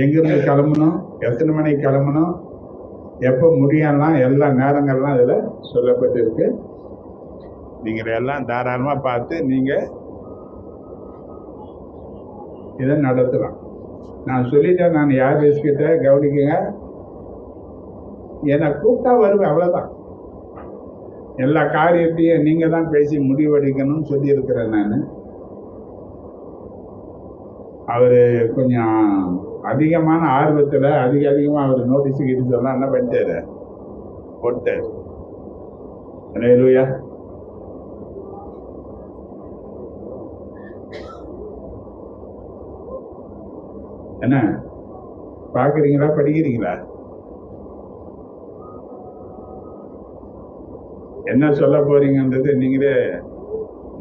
எங்கேருந்து கிளம்பணும், எத்தனை மணிக்கு கிளம்பணும், எப்போ முடியலாம், எல்லா நேரங்கள்லாம் இதில் சொல்லப்பட்டிருக்கு. நீங்கள் எல்லாம் தாராளமாக பார்த்து நீங்கள் இதை நடத்தலாம். நான் சொல்லிட்டேன், நான் யார் பேசிக்கிட்ட கவனிக்குங்க. என்னை கூப்பிட்டா வருவேன், அவ்வளோதான். எல்லா காரியத்தையும் நீங்கள் தான் பேசி முடிவெடுக்கணும்னு சொல்லியிருக்கிறேன் நான். அவர் கொஞ்சம் அதிகமான ஆர்வத்தில் அதிகமாக அவர் நோட்டீஸுக்கு இது சொன்னால் என்ன பண்ணிட்டாரு, போட்டார். அல்லேலூயா. என்ன பார்க்குறீங்களா, படிக்கிறீங்களா? என்ன சொல்ல போறீங்கன்றது நீங்களே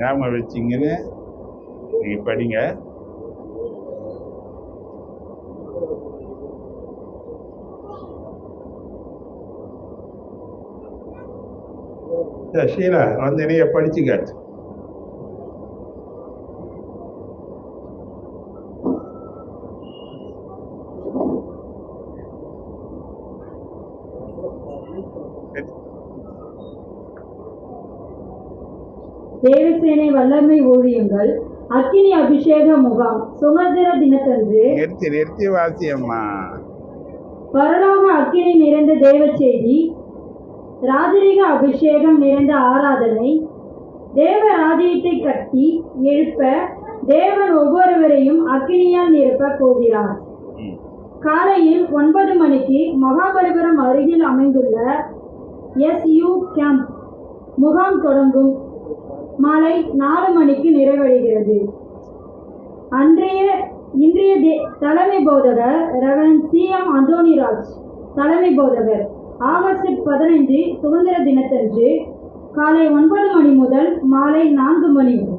ஞாபகம் வச்சிங்கன்னு நீங்கள் படிங்க. ஷீலா நிறைய படிச்சு காட்டு. தேவசேனை வல்லமை ஊழியங்கள் அக்கினி அபிஷேக முகாம் சுதந்திர தினத்தன்று நிறுத்தி வாசியம்மா. பரலோக அக்கினி நிறைந்த தேவ செய்தி, ராஜரீக அபிஷேகம் நிறைந்த ஆராதனை, தேவ ராஜ்யத்தை கட்டி எழுப்ப தேவன் ஒவ்வொருவரையும் அக்கினியால் நிரப்ப போகிறார். காலையில் 9 மணிக்கு மகாபலிபுரம் அருகில் அமைந்துள்ள SU கேம்ப் முகாம் தொடங்கும். மாலை 4 மணிக்கு நிறைவடைகிறது. இன்றைய தலைமை போதகர் ரெவரண்ட் CM அந்தோணிராஜ் தலைமை போதகர். ஆகஸ்ட் 15 சுதந்திர தினத்தன்று காலை 9 மணி முதல் மாலை 4 மணி வரை.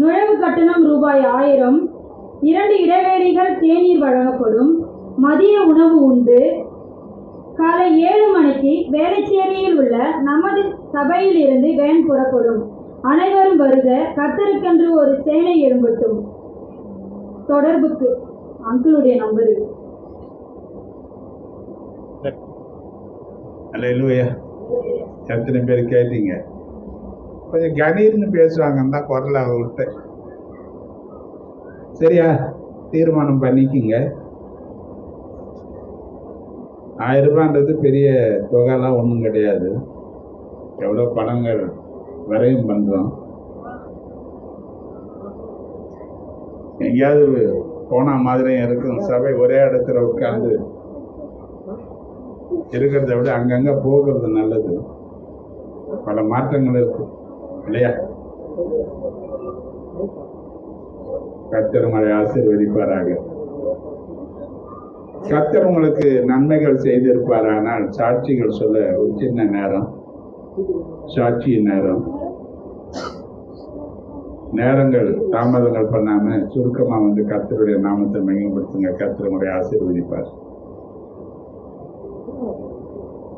நுழைவு கட்டணம் ரூபாய் 1000. 2 இடைவேளைகள் தேநீர் வழங்கப்படும். மதிய உணவு உண்டு. காலை 7 மணிக்கு வேளச்சேரியில் உள்ள நமது சபையில் இருந்து வேன் புறப்படும். அனைவரும் வருக, கர்த்தருக்கென்று ஒரு சேனை எழும்பட்டும். தொடர்புக்கு அங்கிளுடைய நம்பரு. அல்லேலூயா. எத்தனை பேர் கேட்டீங்க? கொஞ்சம் கணீர்னு பேசுவாங்கன்னு தான் குரலை விட்டேன். சரியா? தீர்மானம் பண்ணிக்கிங்க. 1000 ரூபான்றது பெரிய தொகைலாம் ஒன்றும் கிடையாது. எவ்வளோ பணங்கள் வரையும் பண்ணுறோம். எங்கேயாவது போன மாதிரியும் இருக்கும். சபை ஒரே இடத்துல உட்காந்து இருக்கிறத விட அங்கங்கே போகிறது நல்லது. பல மாற்றங்கள் இருக்கு இல்லையா? கர்த்தர் உங்களை ஆசீர்வதிப்பாராக. கர்த்தர் உங்களுக்கு நன்மைகள் செய்திருப்பாரானால் சாட்சிகள் சொல்ல ஒரு சின்ன நேரம், சாட்சியின் நேரங்கள் தாமதங்கள் பண்ணாம சுருக்கமா வந்து கர்த்தருடைய நாமத்தை மையப்படுத்துங்க. கர்த்தர் உங்களை ஆசீர்வதிப்பார்.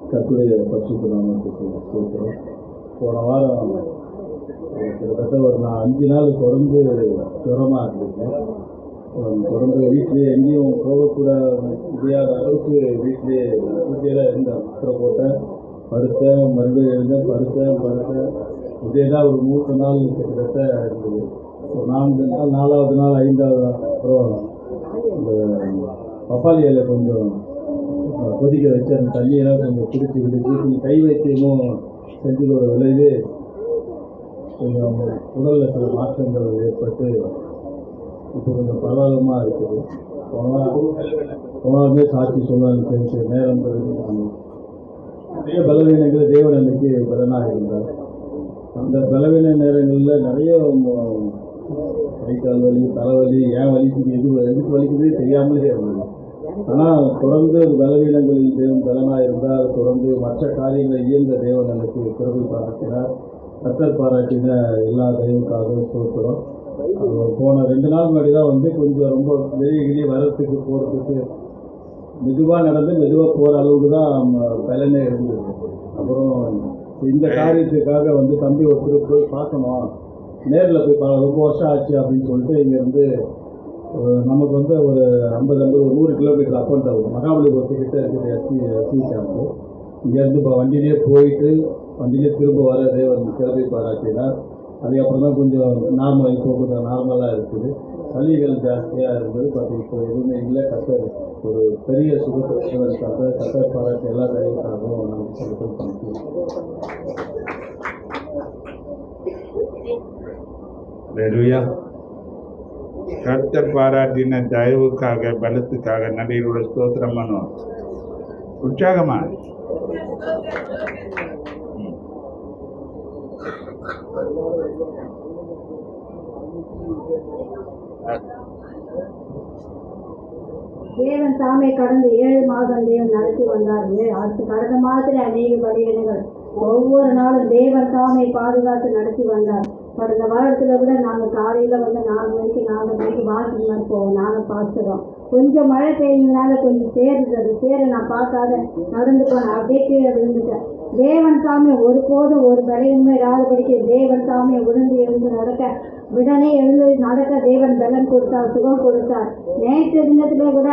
கர்த்தருடைய பரிசுத்த நாமத்துக்கு ஸ்தோத்திரம். போன வாரம் கிட்டத்தட்ட ஒரு 5 நாள் தொடர்ந்து ஜுரமாக இருந்துச்சு. தொடர்ந்து வீட்டிலேயே எங்கேயும் போகக்கூட முடியாத அளவுக்கு வீட்டிலேயே இருந்தேன். மாத்திரை போட்டேன், படுத்தேன், மறுபடியும் எழுந்தேன், படுத்தேன். இதே தான் ஒரு 3 நாள் கிட்டத்தட்ட இருந்தது. ஒரு 4 நாள், 4வது நாள் 5வது நாள் அப்புறம் இந்த பப்பாளி இலை கொஞ்சம் கொதிக்க வச்சு அந்த தண்ணியெல்லாம் கொஞ்சம் குடிச்சு கொஞ்சம் கை வைத்தியமும் செஞ்சதோட விளைவு கொஞ்சம் உடலில் சில மாற்றங்கள் ஏற்பட்டு இப்போ கொஞ்சம் பரவாயில்லமாக இருக்குது. போனாலுமே சாட்சி சொல்ல நேரம் நிறைய பலவீனங்கள் தேவன் அன்னைக்கு பலனாக இருந்தார். அந்த பலவீன நேரங்களில் நிறைய கைக்கால் வலி, தலைவலி, ஏன் வலிக்குது, எதுக்கு வலிக்குது தெரியாமலே இருந்தது. ஆனால் தொடர்ந்து பலவீனங்களில் தேவன் பலனாக இருந்தால் தொடர்ந்து மற்ற காரியங்களை இயந்த தேவன் எனக்கு கிருபை பாராட்டினார். கர்த்தர் பாராட்டின எல்லா தெய்வக்காக ஸ்தோத்திரம். போன 2 நாள் முன்னாடி தான் வந்து கொஞ்சம் ரொம்ப வெளியே வர்றதுக்கு போகிறதுக்கு மெதுவாக நடந்து மெதுவாக போகிற அளவுக்கு தான் பலனே இருந்தது. அப்புறம் இந்த காரியத்துக்காக வந்து தம்பி ஒருத்தர் போய் பார்க்கணும், நேரில் போய் ரொம்ப வருஷம் ஆச்சு அப்படின்னு சொல்லிட்டு இங்கேருந்து நமக்கு வந்து ஒரு 50 100 கிலோமீட்டர் அப் அண்ட் டவுன் மகாபலிபுரத்துக்கிட்ட இருக்கிற எஸ்சி கேம்ப்பு. இங்கேருந்து இப்போ வண்டியிலே போயிட்டு வண்டியிலே திரும்ப வர தேவன் கிருபை பாராட்டினார். அதுக்கப்புறம் தான் கொஞ்சம் நார்மல், இப்போ கொஞ்சம் நார்மலாக இருக்குது. சளிகள் ஜாஸ்தியாக இருந்தது. பட் இப்போ எதுவுமே இல்லை. கர்த்தர் ஒரு பெரிய சுகத்தை கர்த்தர் பாராட்டி எல்லா தயவுக்காகவும் நாங்கள் சொல்லிட்டு கர்த்தர் பாராட்டின தயவுக்காக பலத்துக்காக நடிகரோட ஸ்தோத்திரம் பண்ணுவோம். உற்சாகமா தேவன் தாமே கடந்த 7 மாதம் தேவன் நடத்தி வந்தார். அடுத்து கடந்த மாதத்துல அநேக பலியினங்கள் ஒவ்வொரு நாளும் தேவன் தாமே பாதுகாத்து நடத்தி வந்தார். கடந்த வாரத்தில் கூட நாங்கள் காலையில் வந்து 4 மணிக்கு வாக்கிங் மாதிரி போவோம். நாங்கள் பார்த்துறோம். கொஞ்சம் மழை பெய்யுறதுனால கொஞ்சம் சேரை நான் பார்க்காத நடந்து போனேன். அப்படியே கீழே விழுந்துட்டேன். தேவன் தாமே ஒருபோதும் ஒரு பலனுமே இராதபடிக்கு தேவன் தாமே உடந்து எழுந்து நடக்க உடனே எழுந்து நடக்க தேவன் பலன் கொடுத்தார், சுகம் கொடுத்தார். நேற்று தினத்திலே கூட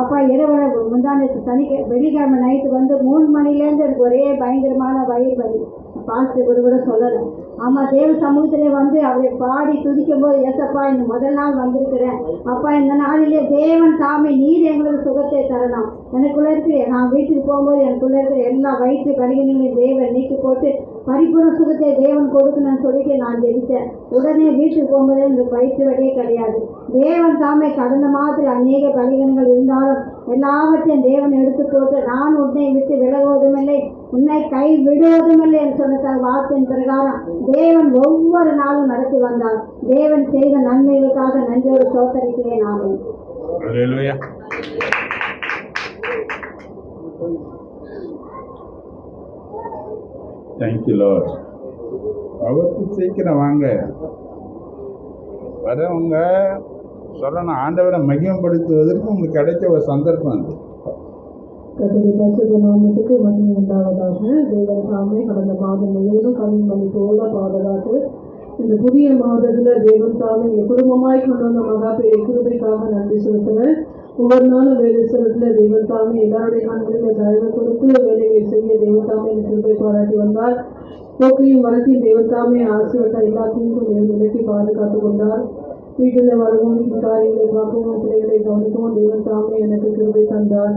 அப்பா இரவு முந்தானத்து வெள்ளிக்கிழமை நைட்டு வந்து 3 மணிலேருந்து எனக்கு ஒரே பயங்கரமான வயிறு வலி. பாஸ்டர் கூட சொல்லலாம். ஆமா, தேவ சமூகத்திலே வந்து அவரை பாடி துதிக்கும் போது, ஏசப்பா இந்த முதல் நாள் வந்திருக்கிறேன் அப்பா, இந்த நாளிலே தேவன் தாமே நீர் எங்களுக்கு சுகத்தை தரணும். எனக்குள்ள இருக்கிற நான் வீட்டுக்கு போகும்போது எனக்குள்ள இருக்கிற எல்லா வயிற்று பலகீனங்களையும் தேவன் நீக்கி போட்டு பரிபூர்ண சுகத்தை தேவன் கொடுக்கணும்னு சொல்லிட்டு நான் ஜெபித்தேன். உடனே வீட்டுக்கு போகும்போது இந்த வயிற்று வழியே கிடையாது. தேவன் தாமே கடந்த மாதத்தில் அநேக பலகீனங்கள் இருந்தாலும் எல்லாவற்றையும் தேவன் எடுத்து போட்டு, நான் உன்னை விட்டு விலகுவதும் இல்லை, உன்னை கை விடுவதும் இல்லை என்று சொன்ன வார்த்தையின் பிரகாரம் தேவன் ஒவ்வொரு நாளும் நடத்தி வந்தார். தேவன் செய்த நன்மைகளுக்காக நன்றியோடு சோதரிக்கிறேன். நானும் தேங்க்யூ லார்ட். அவருக்கு சீக்கிரம் வாங்க, வரவங்க சொல்லணும், ஆண்டவரை மகிமைப்படுத்துவதற்கு உங்களுக்கு கிடைச்ச ஒரு சந்தர்ப்பம் அது. கர்த்தருடைய பரிசுத்த நாமத்துக்கு மகிமை உண்டாவதாக. தேவன் தாமே கடந்த மாதம் முழுவதும் கண்மணி போல பாதுகாத்து இந்த புதிய மாதத்தில் தேவன் தாமே குடும்பமாய் கொண்டு வந்த மகா பெரிய கிருபைக்காக நன்றி செலுத்துகிறேன். ஒவ்வொரு நாளும் வேலை செலுத்துல தேவன் தாமே எல்லாருடைய கண்களில் தயவு கொடுத்து வேலையை செய்ய தேவன் தாமே இந்த கிருபை பாராட்டி வந்தார். போக்கையும் வரத்தையும் தேவன் தாமே ஆசீர்வாத எல்லாத்தையும் தேவன் விலக்கி பாதுகாத்து கொண்டார். வீட்டில் வரவும், வீட்டு காரியங்களை பார்க்கவும், பிள்ளைகளை கவனிக்கவும் தேவன் தாமே எனக்கு கிருபை தந்தார்.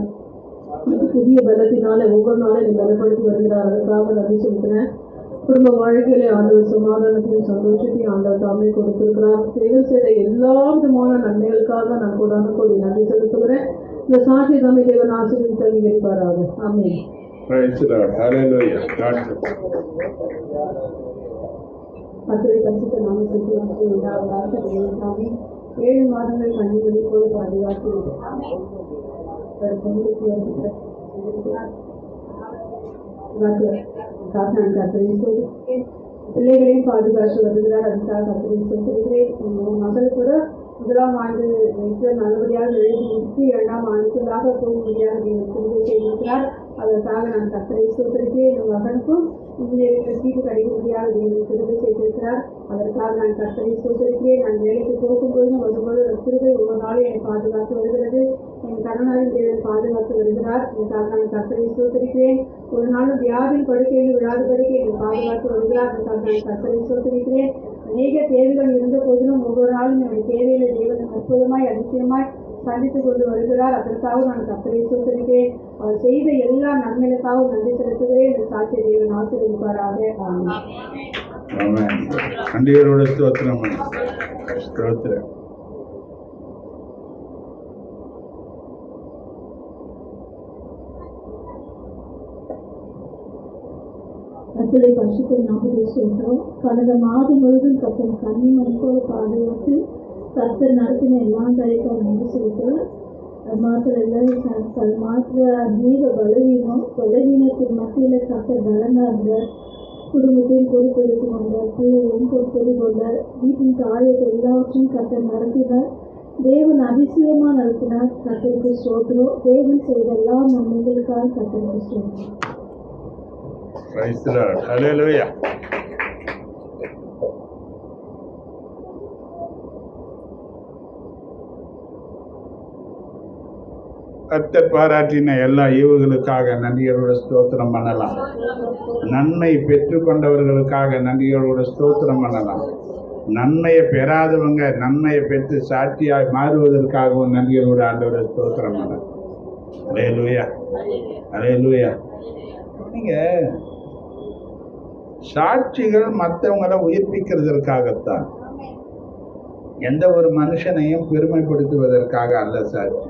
புதிய பலத்தினால ஒவ்வொரு நாளும் என்னை பலப்படுத்தி வருகிறார். அதற்காக நன்றி செலுத்தினேன். குடும்ப வாழ்க்கையிலே ஆண்டவர் சமாதானத்தையும் சந்தோஷத்தையும் ஆண்டவர் தாமே கொடுத்திருக்கிறார். தேவன் செய்த எல்லா விதமான நன்மைகளுக்காக நான் கூடான கூடி நன்றி செலுத்துகிறேன். இந்த சாட்சி தாமே தேவன் ஆசீர்வதித்து அங்கீகரிப்பாராக. ஆமென். கர்த்தருடைய பரிசுத்த நாமத்துக்கு மகிமை உண்டாவதாக. தேவன் தாமே 7 மாதங்கள் கண்ணீரை போல பாதுகாத்து பிள்ளைகளையும் பாதுகாத்து வருகிறார். அதுக்காக கர்த்தரை சொல்கிறேன். மகள் கூட 1ஆம் ஆண்டு நல்லபடியாக எழுதி முடித்து 2ஆம் ஆண்டுக்குள்ளாக போகும்படியாக திரும்ப செய்திருக்கிறார். அதற்காக நான் கர்த்தரை சொல்கிறேன். என் மகனுக்கும் சீட்டு கிடைக்கும்படியாக திரும்ப செய்திருக்கிறார். அதற்காக நான் கர்த்தரை சொல்கிறேன். நான் வேலைக்கு போகும்போது வரும்போது திருவை ஒவ்வொரு நாளும் என்னை பாதுகாத்து வருகிறது. என் கணவரின் தேவன் பாதுகாத்து வருகிறார். இதற்காக நான் கர்த்தரை சொல்கிறேன். ஒரு நாளும் வியாதியின் படுக்கையில் விழாதபடிக்கு என்னை பாதுகாத்து வருகிறார். அதற்காக நான் கர்த்தரை சொல்கிறேன். அநேக தேவைகள் இருந்த போதிலும் ஒவ்வொரு நாளும் என்னுடைய தேவைகளை தேவன் அற்புதமாய் அதிசயமாய் சந்தித்துக் கொண்டு வருகிறார். அதற்காக நான் கர்த்தரை சொல்கிறேன். அவர் செய்த எல்லா நன்மைகளுக்காக நன்றி செலுத்துகிறேன். இந்த சாட்சியை தேவன் ஆசீர்வதிப்பாராக. அண்டியரோட ஸ்தோத்திரம் ஸ்தோத்திரம். கர்த்தருடைய பரிசுத்த நாமத்தை சொல்றோம். கடந்த மாதம் முழுவதும் கர்த்தர் கன்னிமணி போல பாதுகாத்து கர்த்தர் நடத்தின எல்லா தயக்காக நன்றி செலுத்துகிறோம். அது மாத்திரம் இல்லை, மாத்திர அநேக பலவீனத்தின் மத்தியில் கர்த்தர் பலனா இருந்தார். குடும்பத்தையும் பொறுப்பெடுத்து கொண்டார். பிள்ளைகளையும் பொறுப்பெடு கொண்டார். வீட்டின் காரியத்தை எல்லாவற்றையும் கர்த்தர் நடத்தினார். தேவன் அதிசயமா நடத்தினார். கர்த்தருக்கு ஸ்தோத்திரம். தேவன் செய்த எல்லா நன்மைகளுக்காக கர்த்தருக்கு ஸ்தோத்திரம். Praise the Lord. Hallelujah. கர்த்தர் பாராட்டின எல்லா ஈவுகளுக்காக நன்றியோட ஸ்தோத்திரம் பண்ணலாம். நன்மை பெற்றுக்கொண்டவர்களுக்காக நன்றியோட ஸ்தோத்திரம் பண்ணலாம். நன்மையை பெறாதவங்க நன்மையை பெற்று சாட்சியாய் மாறுவதற்காகவும் நன்றியோட ஆண்டவரை ஸ்தோத்திரம் பண்ணலாம். அல்லேலூயா, அல்லேலூயா. நீங்க சாட்சிகள் மற்றவங்களை உயிர்ப்பிக்கிறதற்காகத்தான், எந்த ஒரு மனுஷனையும் பெருமைப்படுத்துவதற்காக அல்ல. சாட்சி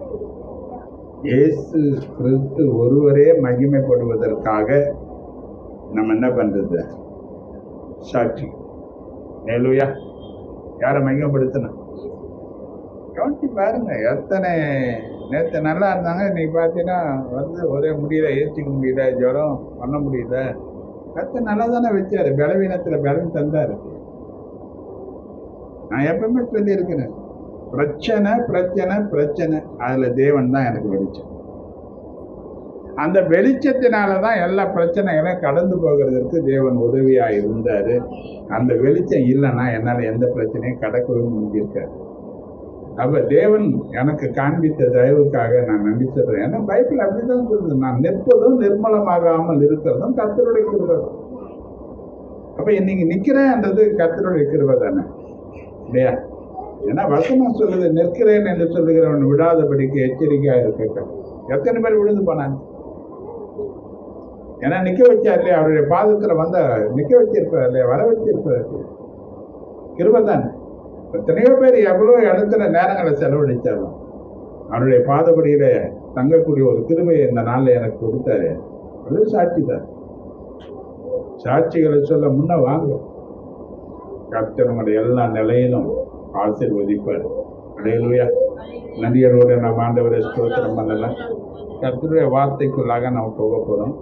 இயேசு கிறிஸ்து ஒருவரே மகிமைப்படுவதற்காக நம்ம என்ன பண்றது? சாட்சி. அல்லேலூயா. யாரை மகிமைப்படுத்தணும்? கவனிச்சு பாருங்க. எத்தனை நேற்று நல்லா இருந்தாங்க, இன்னைக்கு பார்த்தீங்கன்னா ஒரே முடியல, ஏற்றிக்க முடியல, ஜுரம் பண்ண முடியல. கர்த்தர் நல்லா தானே வச்சாரு. பலவீனத்தில் பலன் தந்தாரு. நான் எப்பவுமே சொல்லியிருக்கிறேன், பிரச்சனை பிரச்சனை பிரச்சனை, அதில் தேவன் தான் எனக்கு வெளிச்சம். அந்த வெளிச்சத்தினால தான் எல்லா பிரச்சனைகளையும் கடந்து போகிறதுக்கு தேவன் உதவியாக இருந்தார். அந்த வெளிச்சம் இல்லைன்னா என்னால் எந்த பிரச்சனையும் கடக்கவே முடியிருக்காது. அப்போ தேவன் எனக்கு காண்பித்த தயவுக்காக நான் நன்றி சொல்கிறேன். ஏன்னா பைபிள் அப்படி தான் சொல்லுது, நான் நிற்பதும் நிர்மலமாகாமல் இருக்கிறதும் கர்த்தருடைய கிருபை. அப்ப இன்னைக்கு நிக்கிறேன்ன்றது கர்த்தருடைய கிருபை தானே இல்லையா? ஏன்னா வசனம் சொல்லுது, நிற்கிறேன் என்று சொல்லுகிறவன் விடாதபடிக்கு எச்சரிக்கையா இருக்க. எத்தனை பேர் விழுந்து போனாங்க? ஏன்னா நிக்க வச்சார் இல்லையா? அவருடைய பாதத்துல நிக்க வச்சிருப்பார் இல்லையா? வர வச்சிருப்பார். கிருபை தானே. எத்தனையோ பேர் எவ்வளவு இடத்துல நேரங்களை செலவழிச்சாலும் அவருடைய பாதபடியில தங்கக்கூடிய ஒரு கிருபையை இந்த நாள்ல எனக்கு கொடுத்தாரு. அது சாட்சி தான். சாட்சிகளை சொல்ல முன்ன வாங்க. கர்த்தர் உங்களுடைய எல்லா நிலையிலும் ஆசீர்வதிப்பார். அல்லேலூயா. நன்றியோடு நம்ம ஆண்டவரை ஸ்தோத்திரம் பண்ணலாம். கர்த்தருடைய வார்த்தைக்குள்ளாக நாம் போக போறோம்.